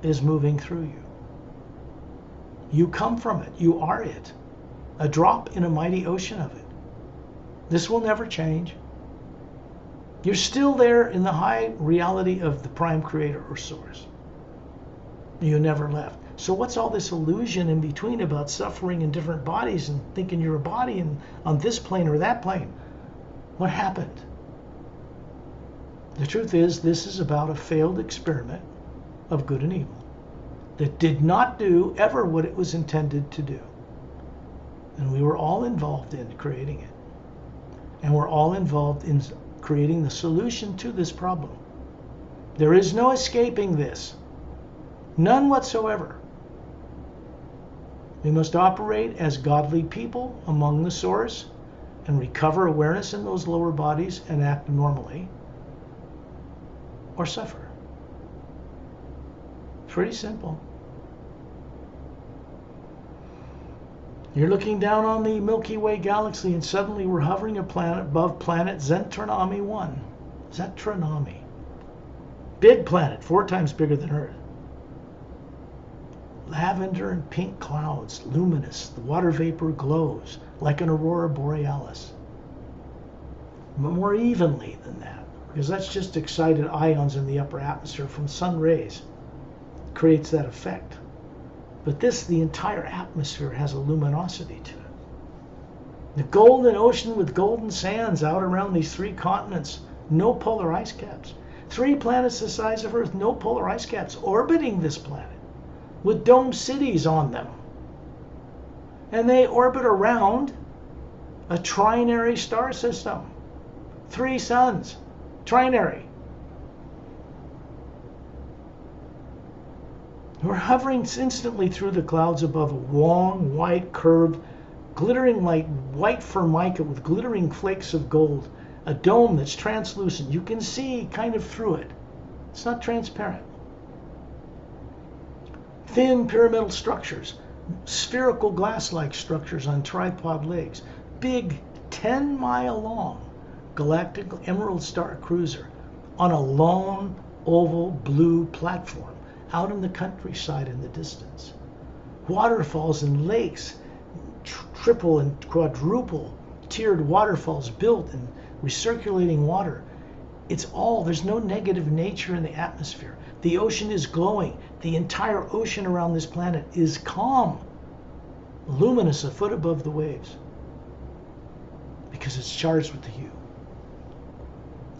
is moving through you. You come from it. You are it. A drop in a mighty ocean of it. This will never change. You're still there in the high reality of the prime creator or source. You never left. So what's all this illusion in between about suffering in different bodies and thinking you're a body and on this plane or that plane? What happened? The truth is, this is about a failed experiment of good and evil that did not do ever what it was intended to do. And we were all involved in creating it. And we're all involved in creating the solution to this problem. There is no escaping this. None whatsoever. We must operate as godly people among the source and recover awareness in those lower bodies and act normally. or suffer. Pretty simple. You're looking down on the Milky Way galaxy, and suddenly we're hovering above planet Zentranomy 1. Zentranomy. Big planet, 4 times bigger than Earth. Lavender and pink clouds, luminous. The water vapor glows like an aurora borealis. But more evenly than that, because that's just excited ions in the upper atmosphere from sun rays. Creates that effect. But the entire atmosphere has a luminosity to it. The golden ocean with golden sands out around these 3 continents, no polar ice caps. 3 planets the size of Earth, no polar ice caps, orbiting this planet with dome cities on them. And they orbit around a trinary star system. 3 suns, trinary. We're hovering instantly through the clouds above a long, white curve, glittering like white formica with glittering flakes of gold. A dome that's translucent. You can see kind of through it. It's not transparent. Thin pyramidal structures, spherical glass-like structures on tripod legs, big 10-mile-long galactic emerald star cruiser on a long oval blue platform out in the countryside in the distance. Waterfalls and lakes, triple and quadruple tiered waterfalls built in recirculating water. There's no negative nature in the atmosphere. The ocean is glowing. The entire ocean around this planet is calm, luminous a foot above the waves, because it's charged with the hue.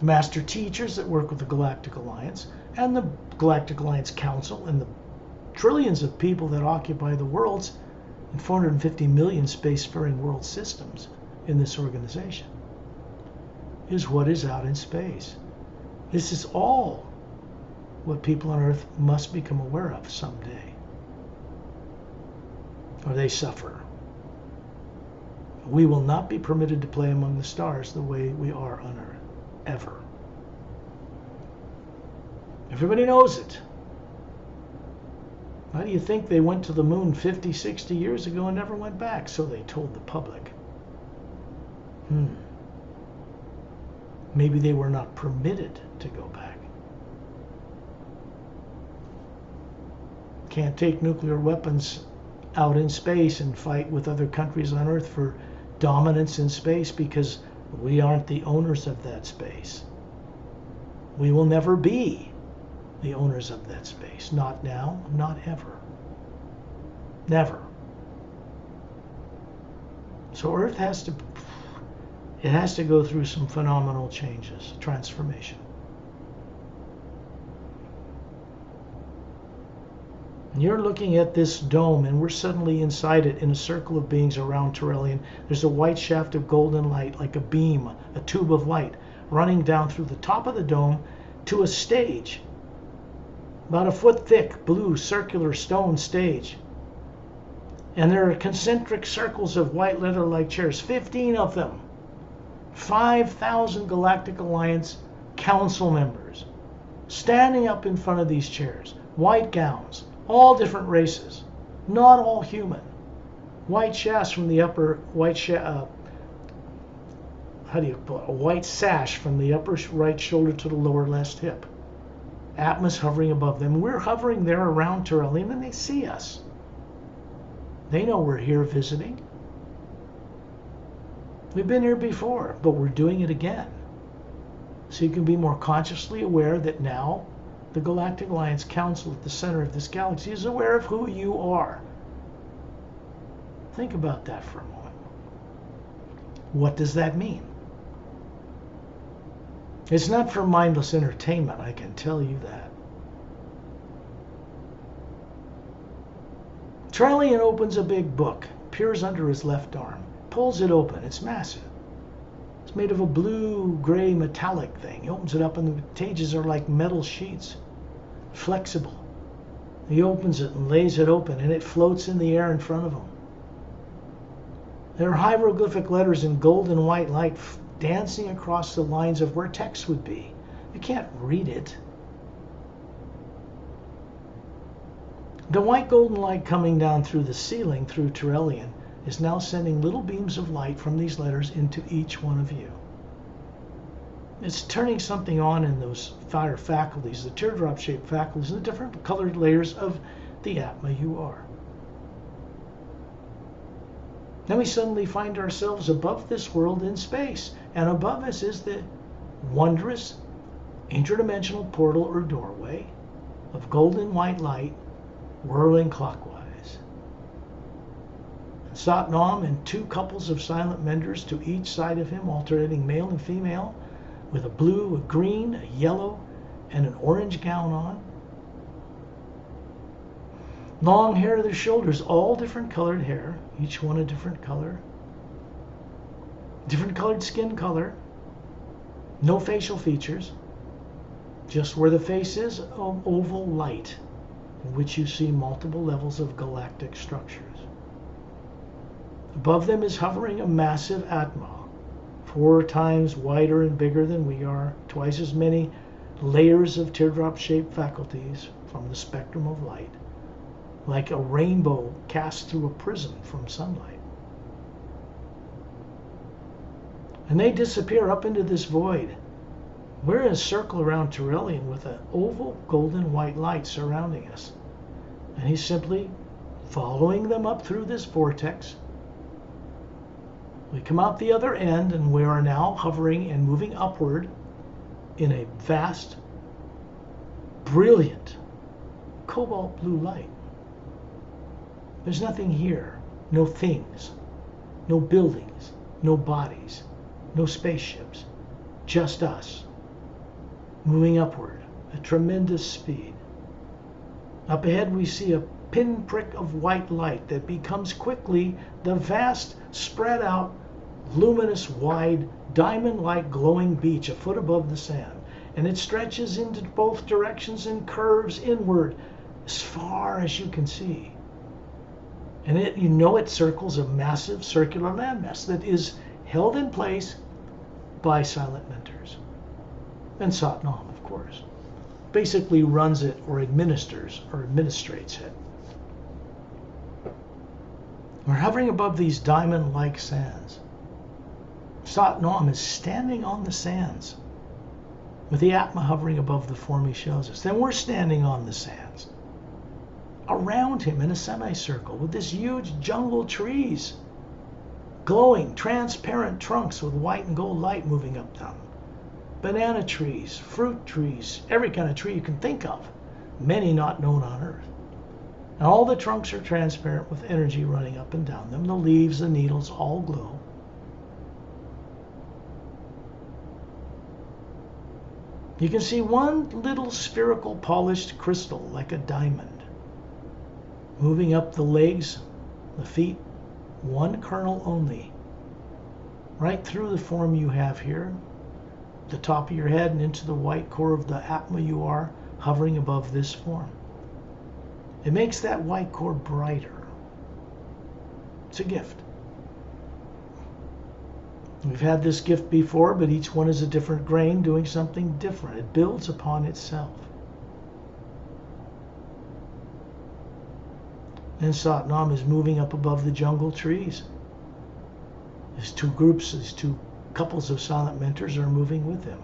The master teachers that work with the Galactic Alliance and the Galactic Alliance Council and the trillions of people that occupy the worlds and 450 million spacefaring world systems in this organization is what is out in space. This is all what people on Earth must become aware of someday, or they suffer. We will not be permitted to play among the stars the way we are on Earth, ever. Everybody knows it. Why do you think they went to the moon 50, 60 years ago and never went back? So they told the public. Maybe they were not permitted to go back. Can't take nuclear weapons out in space and fight with other countries on Earth for dominance in space because we aren't the owners of that space. We will never be the owners of that space. Not now, not ever. Never. So Earth has to go through some phenomenal changes, transformation. You're looking at this dome, and we're suddenly inside it in a circle of beings around Lemriel. There's a white shaft of golden light, like a beam, a tube of light, running down through the top of the dome to a stage, about a foot thick, blue, circular stone stage. And there are concentric circles of white leather-like chairs, 15 of them. 5,000 Galactic Alliance Council members standing up in front of these chairs, white gowns, all different races, not all human. White shafts from the upper, a white sash from the upper right shoulder to the lower left hip. Atmos hovering above them. We're hovering there around Lemriel, and they see us. They know we're here visiting. We've been here before, but we're doing it again. So you can be more consciously aware that now the Galactic Alliance Council at the center of this galaxy is aware of who you are. Think about that for a moment. What does that mean? It's not for mindless entertainment, I can tell you that. Lemriel opens a big book, peers under his left arm, pulls it open. It's massive. It's made of a blue-gray metallic thing. He opens it up, and the pages are like metal sheets, flexible. He opens it and lays it open, and it floats in the air in front of him. There are hieroglyphic letters in gold and white light dancing across the lines of where text would be. You can't read it. The white golden light coming down through the ceiling through Turelian is now sending little beams of light from these letters into each one of you. It's turning something on in those fire faculties, the teardrop-shaped faculties, and the different colored layers of the Atma you are. Then we suddenly find ourselves above this world in space, and above us is the wondrous interdimensional portal or doorway of golden white light whirling clockwise. Satnam and two couples of silent menders to each side of him, alternating male and female, with a blue, a green, a yellow, and an orange gown on. Long hair to their shoulders, all different colored hair, each one a different color. Different colored skin color. No facial features. Just where the face is, an oval light, in which you see multiple levels of galactic structures. Above them is hovering a massive Atma, 4 times wider and bigger than we are, twice as many layers of teardrop-shaped faculties from the spectrum of light, like a rainbow cast through a prism from sunlight. And they disappear up into this void. We're in a circle around Turelian with an oval golden white light surrounding us. And he's simply following them up through this vortex. We come out the other end, and we are now hovering and moving upward in a vast, brilliant, cobalt blue light. There's nothing here, no things, no buildings, no bodies, no spaceships, just us, moving upward at tremendous speed. Up ahead we see a pinprick of white light that becomes quickly the vast, spread out, luminous, wide, diamond-like glowing beach a foot above the sand. And it stretches into both directions and curves inward as far as you can see. And it circles a massive circular landmass that is held in place by silent mentors. And Satnam, of course, basically runs it or administers or administrates it. We're hovering above these diamond-like sands. Satnam is standing on the sands with the Atma hovering above the form he shows us. Then we're standing on the sands around him in a semicircle with this huge jungle trees, glowing, transparent trunks with white and gold light moving up them. Banana trees, fruit trees, every kind of tree you can think of, many not known on Earth. And all the trunks are transparent with energy running up and down them. The leaves, the needles all glow. You can see one little spherical polished crystal like a diamond moving up the legs, the feet, one kernel only, right through the form you have here, the top of your head and into the white core of the Atma you are, hovering above this form. It makes that white core brighter. It's a gift. We've had this gift before, but each one is a different grain doing something different. It builds upon itself. And Satnam is moving up above the jungle trees. These two groups, these two couples of silent mentors are moving with him.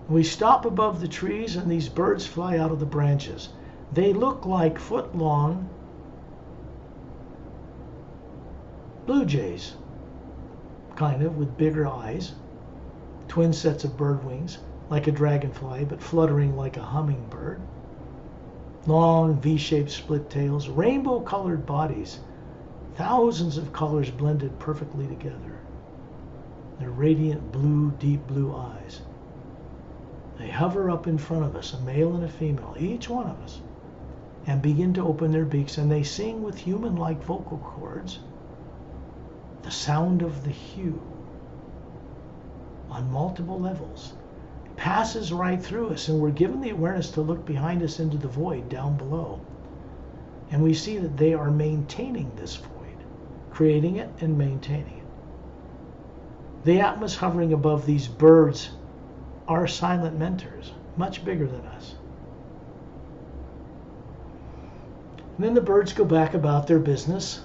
We stop above the trees and these birds fly out of the branches. They look like foot-long blue jays, kind of, with bigger eyes, twin sets of bird wings, like a dragonfly, but fluttering like a hummingbird. Long V-shaped split tails, rainbow-colored bodies, thousands of colors blended perfectly together. Their radiant blue, deep blue eyes. They hover up in front of us, a male and a female, each one of us, and begin to open their beaks, and they sing with human-like vocal cords the sound of the hue on multiple levels. Passes right through us, and we're given the awareness to look behind us into the void down below. And we see that they are maintaining this void, creating it and maintaining it. The Atmas hovering above these birds are silent mentors, much bigger than us. And then the birds go back about their business,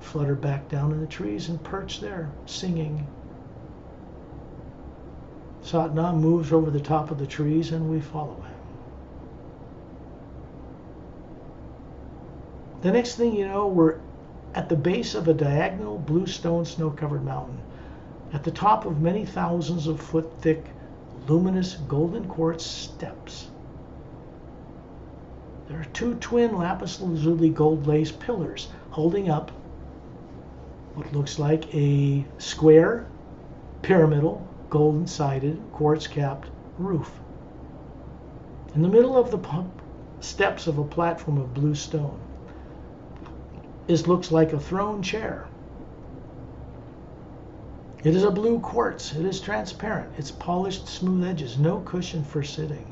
flutter back down in the trees and perch there, singing. Satnam moves over the top of the trees and we follow him. The next thing you know, we're at the base of a diagonal bluestone snow-covered mountain, at the top of many thousands of foot thick, luminous golden quartz steps. There are two twin lapis lazuli gold lace pillars holding up what looks like a square, pyramidal, golden-sided, quartz-capped roof. In the middle of the steps of a platform of blue stone, this looks like a throne chair. It is a blue quartz. It is transparent. It's polished, smooth edges, no cushion for sitting.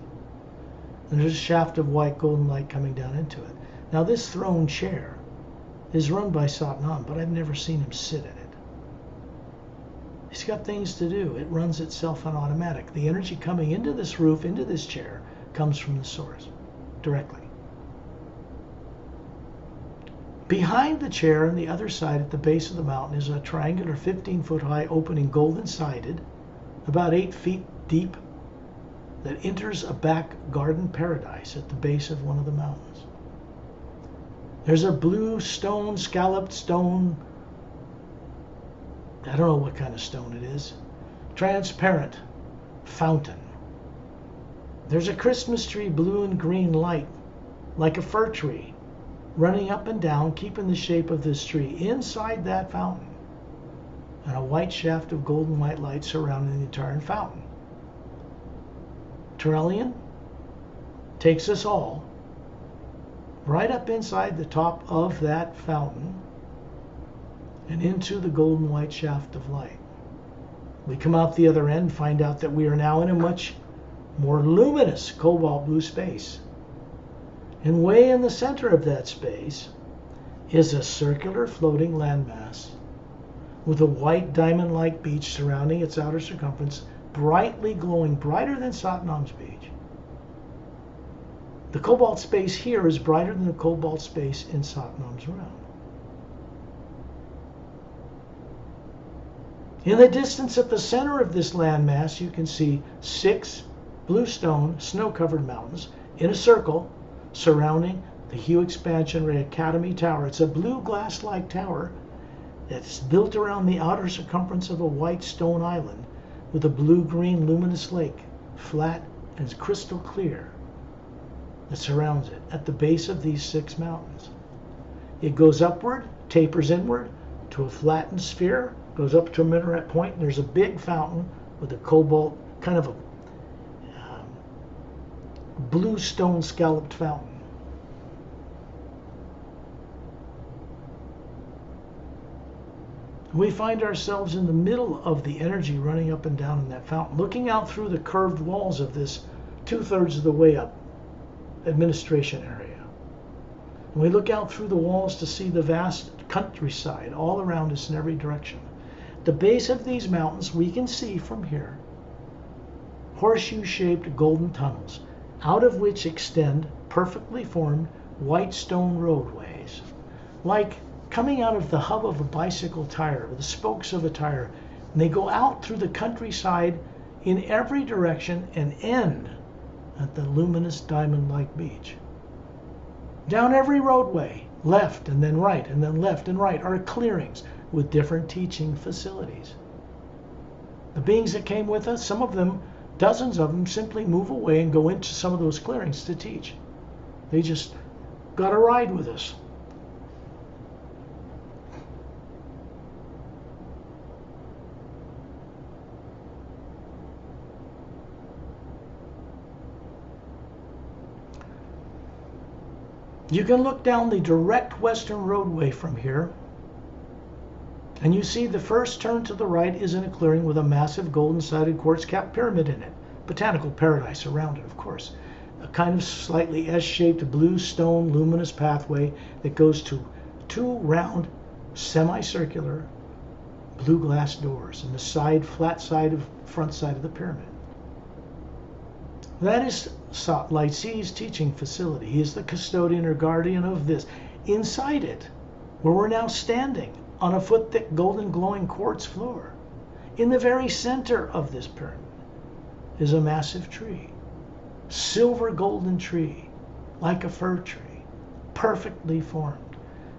And there's a shaft of white golden light coming down into it. Now this throne chair is run by Satnam, but I've never seen him sit in it. He's got things to do. It runs itself on automatic. The energy coming into this roof, into this chair, comes from the source directly. Behind the chair on the other side at the base of the mountain is a triangular 15-foot high opening, golden sided, about 8 feet deep, that enters a back garden paradise at the base of one of the mountains. There's a blue stone, scalloped stone, I don't know what kind of stone it is, transparent fountain. There's a Christmas tree, blue and green light, like a fir tree, running up and down, keeping the shape of this tree inside that fountain, and a white shaft of golden white light surrounding the entire fountain. Turelian takes us all right up inside the top of that fountain and into the golden white shaft of light. We come out the other end, find out that we are now in a much more luminous cobalt blue space. And way in the center of that space is a circular floating landmass with a white diamond-like beach surrounding its outer circumference, brightly glowing, brighter than Satnam's beach. The cobalt space here is brighter than the cobalt space in Satnam's realm. In the distance at the center of this landmass, you can see 6 bluestone, snow-covered mountains in a circle surrounding the Hue Expansion Ray Academy Tower. It's a blue glass-like tower that's built around the outer circumference of a white stone island with a blue-green luminous lake, flat and crystal clear, that surrounds it at the base of these 6 mountains. It goes upward, tapers inward to a flattened sphere, goes up to a minaret point, and there's a big fountain with a cobalt, kind of a blue stone scalloped fountain. We find ourselves in the middle of the energy running up and down in that fountain, looking out through the curved walls of this 2/3 of the way up administration area. And we look out through the walls to see the vast countryside all around us in every direction. At the base of these mountains, we can see from here horseshoe-shaped golden tunnels, out of which extend perfectly formed white stone roadways, like coming out of the hub of a bicycle tire, or the spokes of a tire. And they go out through the countryside in every direction and end at the luminous diamond-like beach. Down every roadway, left and then right and then left and right, are clearings with different teaching facilities. The beings that came with us, some of them, dozens of them, simply move away and go into some of those clearings to teach. They just got a ride with us. You can look down the direct western roadway from here, and you see the first turn to the right is in a clearing with a massive golden-sided quartz-capped pyramid in it. Botanical paradise around it, of course. A kind of slightly S-shaped blue stone luminous pathway that goes to 2 round, semicircular blue glass doors in the side, flat side of front side of the pyramid. That is Light C's teaching facility. He is the custodian or guardian of this. inside it, where we're now standing on a foot-thick golden glowing quartz floor, in the very center of this pyramid is a massive tree, silver golden tree, like a fir tree, perfectly formed,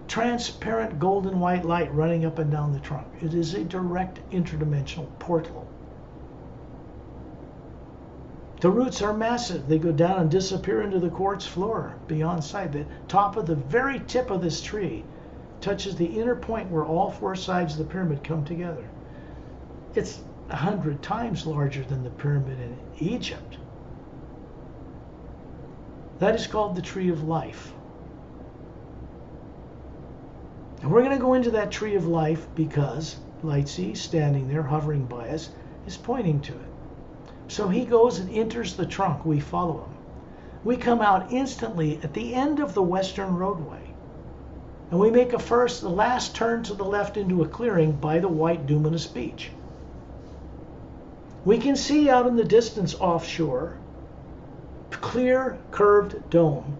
transparent golden white light running up and down the trunk. It is a direct interdimensional portal. The roots are massive. They go down and disappear into the quartz floor beyond sight. The top of the very tip of this tree touches the inner point where all four sides of the pyramid come together. It's 100 times larger than the pyramid in Egypt. That is called the Tree of Life. And we're going to go into that Tree of Life because Lightsey, standing there hovering by us, is pointing to it. So he goes and enters the trunk. We follow him. We come out instantly at the end of the western roadway. And we make the last turn to the left into a clearing by the white luminous beach. We can see out in the distance offshore, clear curved dome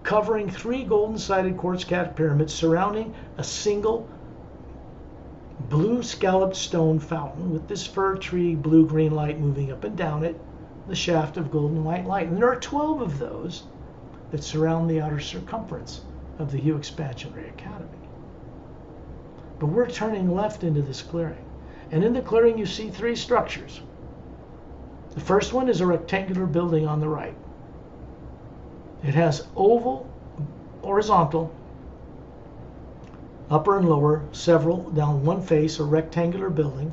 covering 3 golden-sided quartz-capped pyramids surrounding a single blue scalloped stone fountain with this fir tree blue-green light moving up and down it, the shaft of golden white light. And there are 12 of those that surround the outer circumference of the Hue Expansionary Academy. But we're turning left into this clearing. And in the clearing you see 3 structures. The first one is a rectangular building on the right. It has oval, horizontal, upper and lower, several down one face, a rectangular building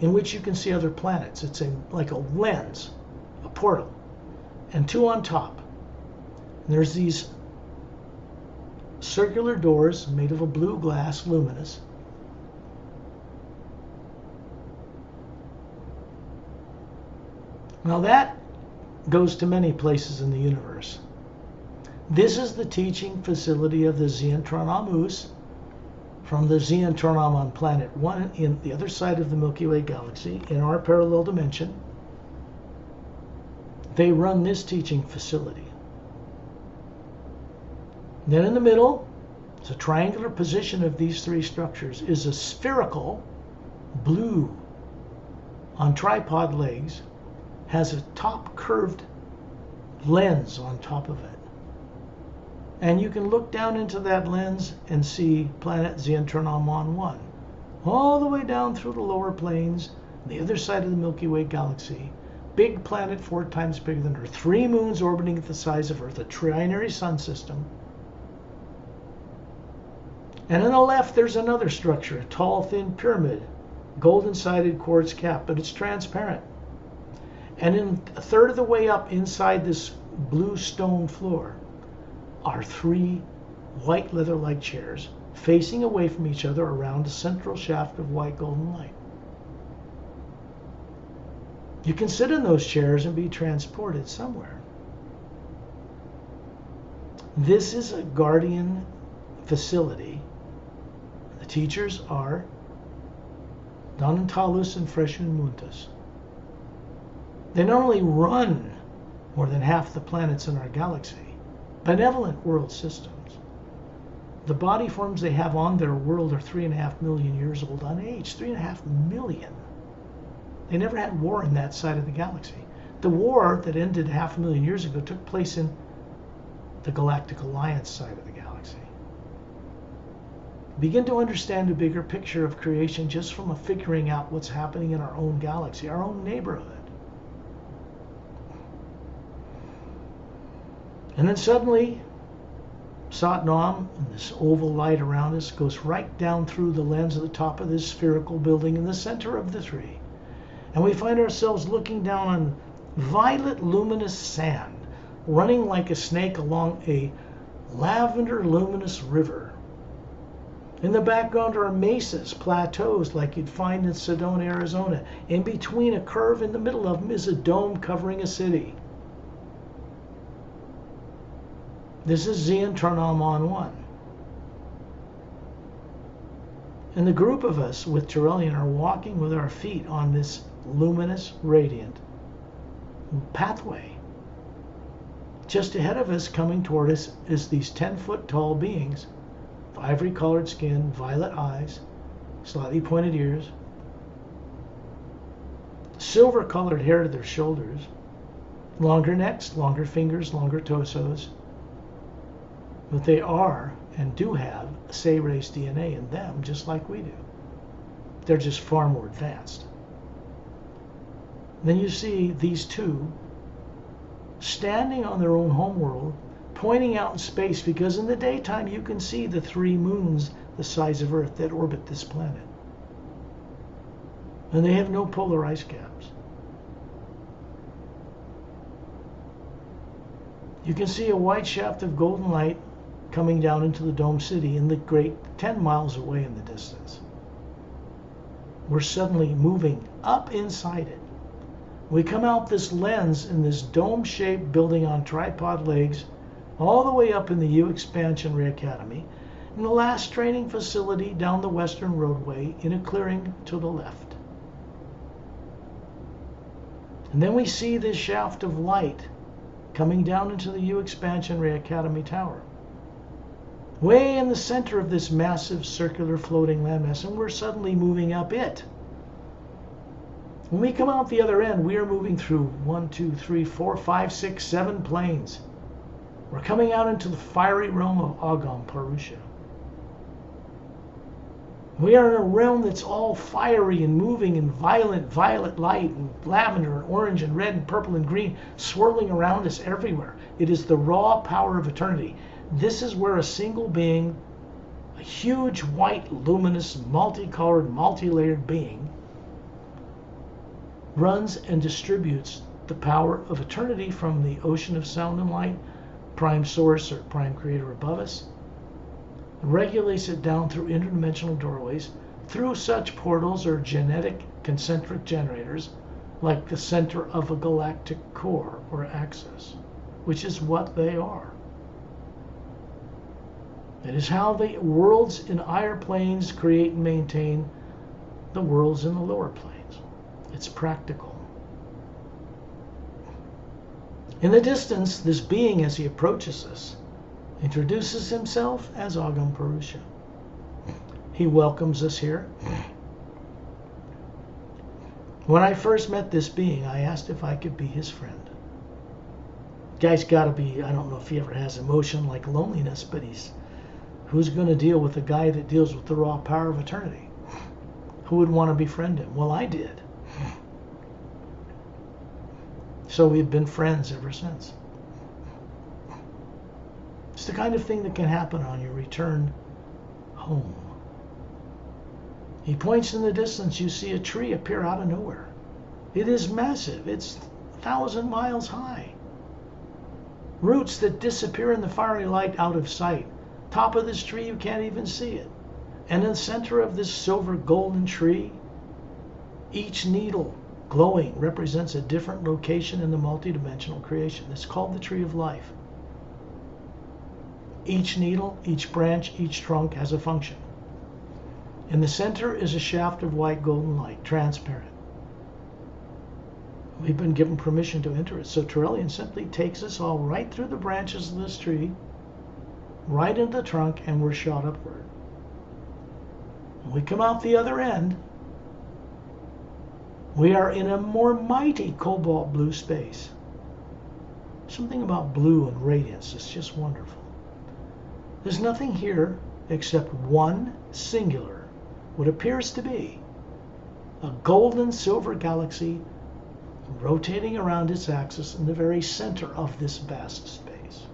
in which you can see other planets. It's like a lens, a portal, and 2 on top. And there's these circular doors made of a blue glass, luminous. Now that goes to many places in the universe. This is the teaching facility of the Xiantronamus from the Xiantronom on planet 1 in the other side of the Milky Way galaxy in our parallel dimension. They run this teaching facility. Then in the middle, it's a triangular position of these 3 structures, is a spherical blue on tripod legs, has a top curved lens on top of it. And you can look down into that lens and see planet Xiantronomon 1, all the way down through the lower planes, the other side of the Milky Way galaxy. Big planet 4 times bigger than Earth. 3 moons orbiting at the size of Earth, a trinary sun system. And on the left, there's another structure, a tall, thin pyramid, golden-sided quartz cap, but it's transparent. And in a third of the way up inside this blue stone floor are 3 white leather-like chairs facing away from each other around a central shaft of white golden light. You can sit in those chairs and be transported somewhere. This is a guardian facility. The teachers are Donantalus and Freshun Muntus. They not only run more than half the planets in our galaxy, benevolent world systems. The body forms they have on their world are 3.5 million years old, unaged. 3.5 million. They never had war in that side of the galaxy. The war that ended 500,000 years ago took place in the Galactic Alliance side of the galaxy. Begin to understand a bigger picture of creation just from figuring out what's happening in our own galaxy, our own neighborhood. And then suddenly, Satnam, and this oval light around us, goes right down through the lens of the top of this spherical building in the center of the 3. And we find ourselves looking down on violet luminous sand, running like a snake along a lavender luminous river. In the background are mesas, plateaus like you'd find in Sedona, Arizona. In between, a curve in the middle of them is a dome covering a city. This is Xiantronomon 1. And the group of us with Turellian are walking with our feet on this luminous, radiant pathway just ahead of us, coming toward us, is these 10-foot tall beings, ivory colored skin, violet eyes, slightly pointed ears, silver colored hair to their shoulders, longer necks, longer fingers, longer torsos. But they are and do have Say race DNA in them, just like we do. They're just far more advanced. Then you see these two standing on their own homeworld, pointing out in space, because in the daytime you can see the 3 moons the size of Earth that orbit this planet. And they have no polar ice caps. You can see a white shaft of golden light coming down into the dome city in the great 10 miles away in the distance. We're suddenly moving up inside it. We come out this lens in this dome-shaped building on tripod legs, all the way up in the U Expansion Ray Academy, in the last training facility down the western roadway in a clearing to the left. And then we see this shaft of light coming down into the U Expansion Ray Academy tower, way in the center of this massive circular floating landmass, and we're suddenly moving up it. When we come out the other end, we are moving through 1, 2, 3, 4, 5, 6, 7 planes. We're coming out into the fiery realm of Agam Parusha. We are in a realm that's all fiery and moving and violent violet light and lavender and orange and red and purple and green swirling around us everywhere. It is the raw power of eternity. This is where a single being, a huge white, luminous, multicolored, multi-layered being, runs and distributes the power of eternity from the ocean of sound and light, prime source or prime creator above us, regulates it down through interdimensional doorways, through such portals or genetic concentric generators, like the center of a galactic core or axis, which is what they are. It is how the worlds in higher planes create and maintain the worlds in the lower planes. It's practical. In the distance, this being, as he approaches us, introduces himself as Agam Parusha. He welcomes us here. When I first met this being, I asked if I could be his friend. Guy's got to be, I don't know if he ever has emotion like loneliness, but who's going to deal with a guy that deals with the raw power of eternity? Who would want to befriend him? Well, I did. So we've been friends ever since. It's the kind of thing that can happen on your return home. He points in the distance. You see a tree appear out of nowhere. It is massive. It's 1,000 miles high. Roots that disappear in the fiery light out of sight. Top of this tree, you can't even see it. And in the center of this silver golden tree, each needle glowing represents a different location in the multidimensional creation. It's called the tree of life. Each needle, each branch, each trunk has a function. In the center is a shaft of white golden light, transparent. We've been given permission to enter it. So Turellian simply takes us all right through the branches of this tree, right into the trunk, and we're shot upward. When we come out the other end, we are in a more mighty cobalt blue space. Something about blue and radiance is just wonderful. There's nothing here except one singular, what appears to be a golden silver galaxy rotating around its axis in the very center of this vast space.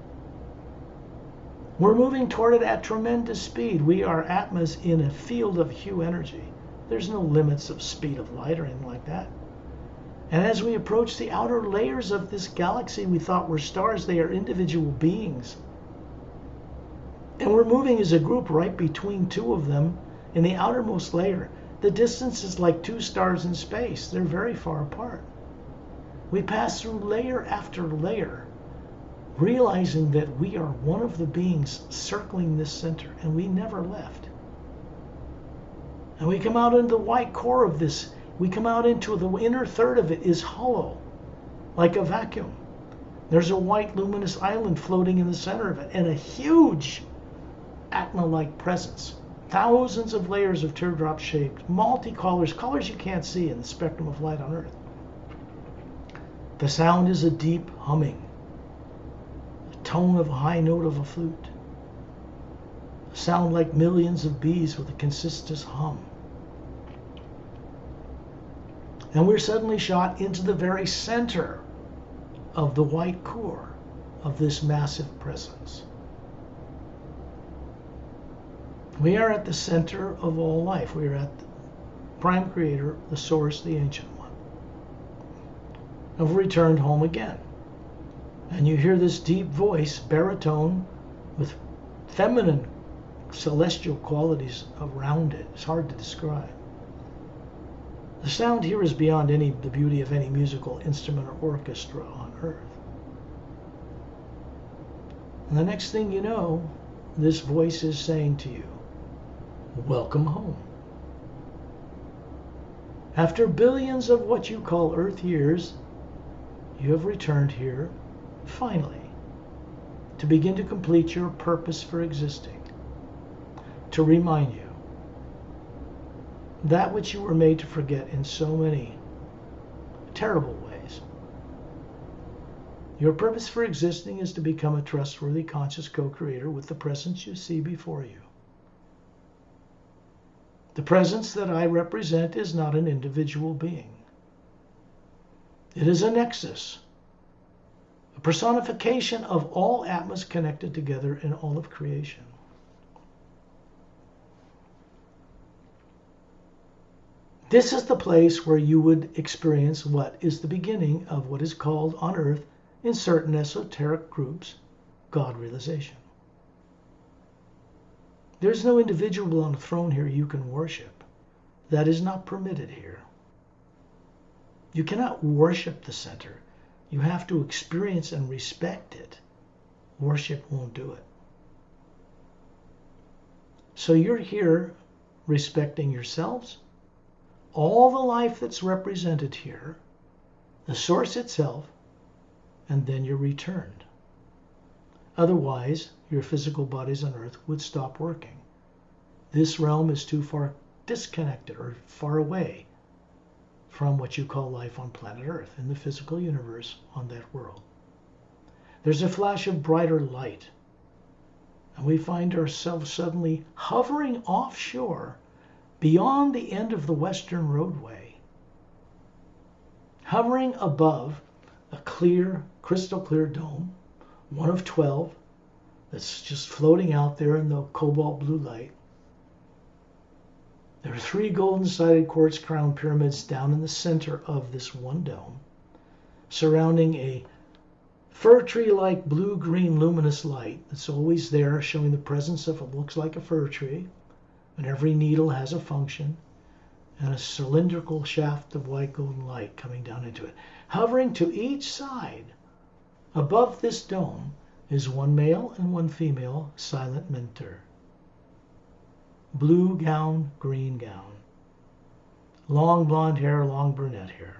We're moving toward it at tremendous speed. We are atmas in a field of Hue energy. There's no limits of speed of light or anything like that. And as we approach the outer layers of this galaxy we thought were stars, they are individual beings. And we're moving as a group right between two of them in the outermost layer. The distance is like 2 stars in space. They're very far apart. We pass through layer after layer, realizing that we are one of the beings circling this center, and we never left. And we come out into the white core of this. We come out into the inner third of it is hollow, like a vacuum. There's a white luminous island floating in the center of it, and a huge Atma-like presence. Thousands of layers of teardrop-shaped, multicolors, colors you can't see in the spectrum of light on Earth. The sound is a deep humming, the tone of a high note of a flute. A sound like millions of bees with a consistent hum. And we're suddenly shot into the very center of the white core of this massive presence. We are at the center of all life. We are at the prime creator, the source, the ancient one. And we've returned home again. And you hear this deep voice, baritone, with feminine celestial qualities around it. It's hard to describe. The sound here is beyond the beauty of any musical instrument or orchestra on Earth. And the next thing you know, this voice is saying to you, welcome home. After billions of what you call Earth years, you have returned here, finally, to begin to complete your purpose for existing, to remind you that which you were made to forget in so many terrible ways. Your purpose for existing is to become a trustworthy, conscious co-creator with the presence you see before you. The presence that I represent is not an individual being. It is a nexus, a personification of all atmas connected together in all of creation. This is the place where you would experience what is the beginning of what is called on Earth, in certain esoteric groups, God realization. There's no individual on the throne here you can worship. That is not permitted here. You cannot worship the center. You have to experience and respect it. Worship won't do it. So you're here respecting yourselves, all the life that's represented here, the source itself, and then you're returned. Otherwise, your physical bodies on Earth would stop working. This realm is too far disconnected or far away from what you call life on planet Earth, in the physical universe on that world. There's a flash of brighter light, and we find ourselves suddenly hovering offshore beyond the end of the Western roadway, hovering above a clear, crystal clear dome, one of 12, that's just floating out there in the cobalt blue light. There are 3 golden-sided quartz crown pyramids down in the center of this one dome, surrounding a fir tree-like blue-green luminous light that's always there, showing the presence of what looks like a fir tree, and every needle has a function, and a cylindrical shaft of white golden light coming down into it. Hovering to each side above this dome is one male and one female silent mentor. Blue gown, green gown. Long blonde hair, long brunette hair.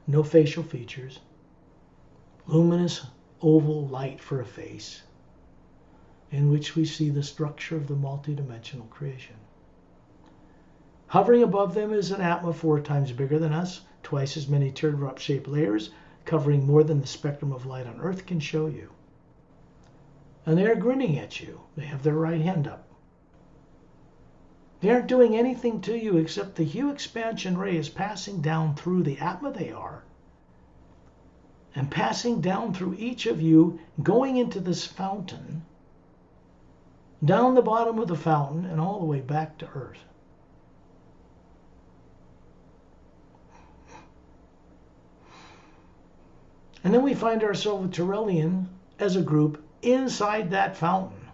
No facial features. Luminous oval light for a face, in which we see the structure of the multidimensional creation. Hovering above them is an Atma 4 times bigger than us, twice as many teardrop-shaped layers, covering more than the spectrum of light on Earth can show you. And they are grinning at you. They have their right hand up. They aren't doing anything to you except the hue expansion ray is passing down through the Atma they are, and passing down through each of you, going into this fountain, down the bottom of the fountain, and all the way back to Earth. And then we find ourselves with Tyrellian as a group inside that fountain.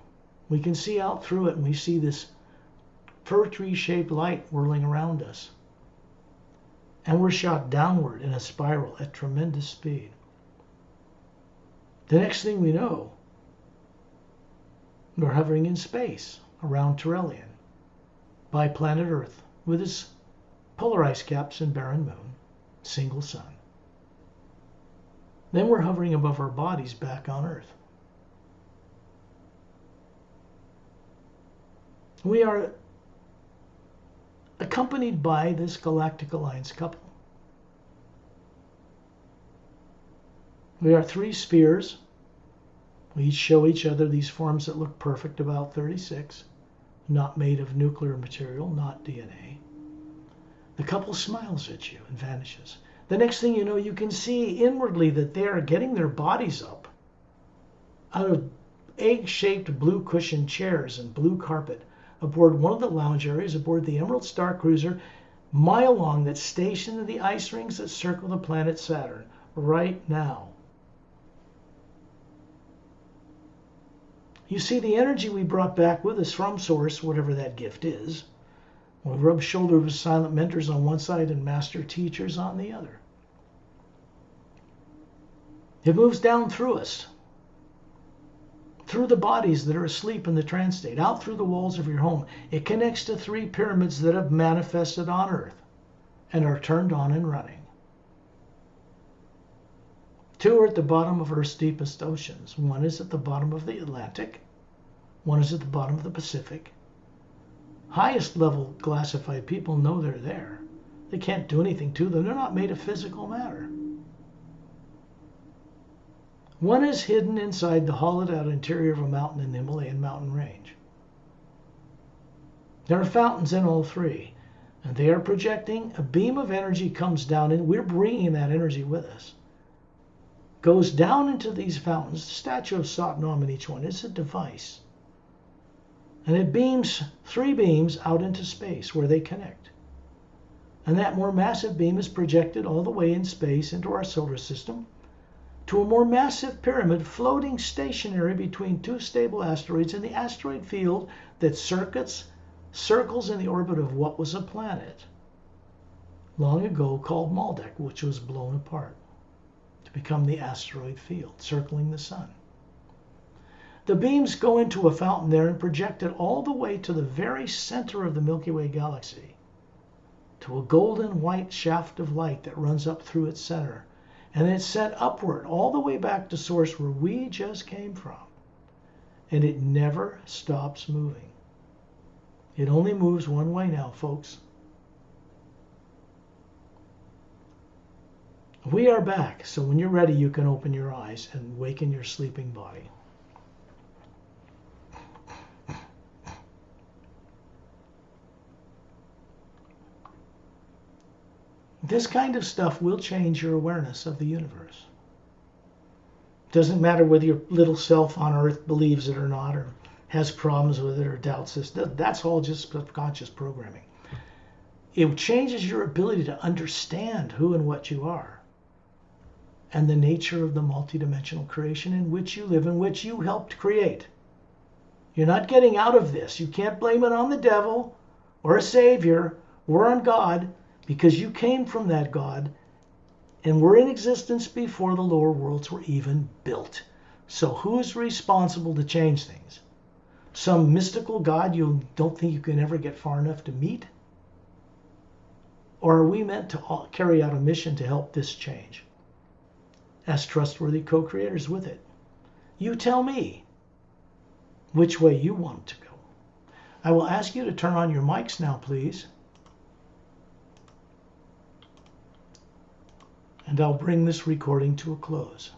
We can see out through it, and we see this fir tree-shaped light whirling around us. And we're shot downward in a spiral at tremendous speed. The next thing we know, we're hovering in space around Tyrellian by planet Earth with its polar ice caps and barren moon, single sun. Then we're hovering above our bodies back on Earth. We are accompanied by this Galactic Alliance couple. We are 3 spheres. We each show each other these forms that look perfect, about 36, not made of nuclear material, not DNA. The couple smiles at you and vanishes. The next thing you know, you can see inwardly that they are getting their bodies up out of egg-shaped blue cushioned chairs and blue carpet aboard one of the lounge areas aboard the Emerald Star Cruiser, mile long, that's stationed in the ice rings that circle the planet Saturn right now. You see, the energy we brought back with us from Source, whatever that gift is, we rub shoulders with silent mentors on one side and master teachers on the other. It moves down through us, through the bodies that are asleep in the trance state, out through the walls of your home. It connects to 3 pyramids that have manifested on Earth and are turned on and running. 2 are at the bottom of Earth's deepest oceans. 1 is at the bottom of the Atlantic. 1 is at the bottom of the Pacific. Highest level classified people know they're there. They can't do anything to them. They're not made of physical matter. 1 is hidden inside the hollowed out interior of a mountain in the Himalayan mountain range. There are fountains in all 3, and they are projecting. A beam of energy comes down, and we're bringing that energy with us. Goes down into these fountains. The statue of Satnam in each one is a device. And it beams 3 beams out into space where they connect. And that more massive beam is projected all the way in space into our solar system to a more massive pyramid floating stationary between 2 stable asteroids in the asteroid field that circles in the orbit of what was a planet long ago called Maldek, which was blown apart to become the asteroid field circling the sun. The beams go into a fountain there and project it all the way to the very center of the Milky Way galaxy, to a golden white shaft of light that runs up through its center. And it's sent upward all the way back to Source where we just came from. And it never stops moving. It only moves one way now, folks. We are back, so when you're ready, you can open your eyes and waken your sleeping body. This kind of stuff will change your awareness of the universe. Doesn't matter whether your little self on Earth believes it or not, or has problems with it or doubts this. That's all just subconscious programming. It changes your ability to understand who and what you are and the nature of the multidimensional creation in which you live, in which you helped create. You're not getting out of this. You can't blame it on the devil or a savior or on God, because you came from that God and were in existence before the lower worlds were even built. So who's responsible to change things? Some mystical God you don't think you can ever get far enough to meet? Or are we meant to carry out a mission to help this change as trustworthy co-creators with it? You tell me which way you want to go. I will ask you to turn on your mics now, please. And I'll bring this recording to a close.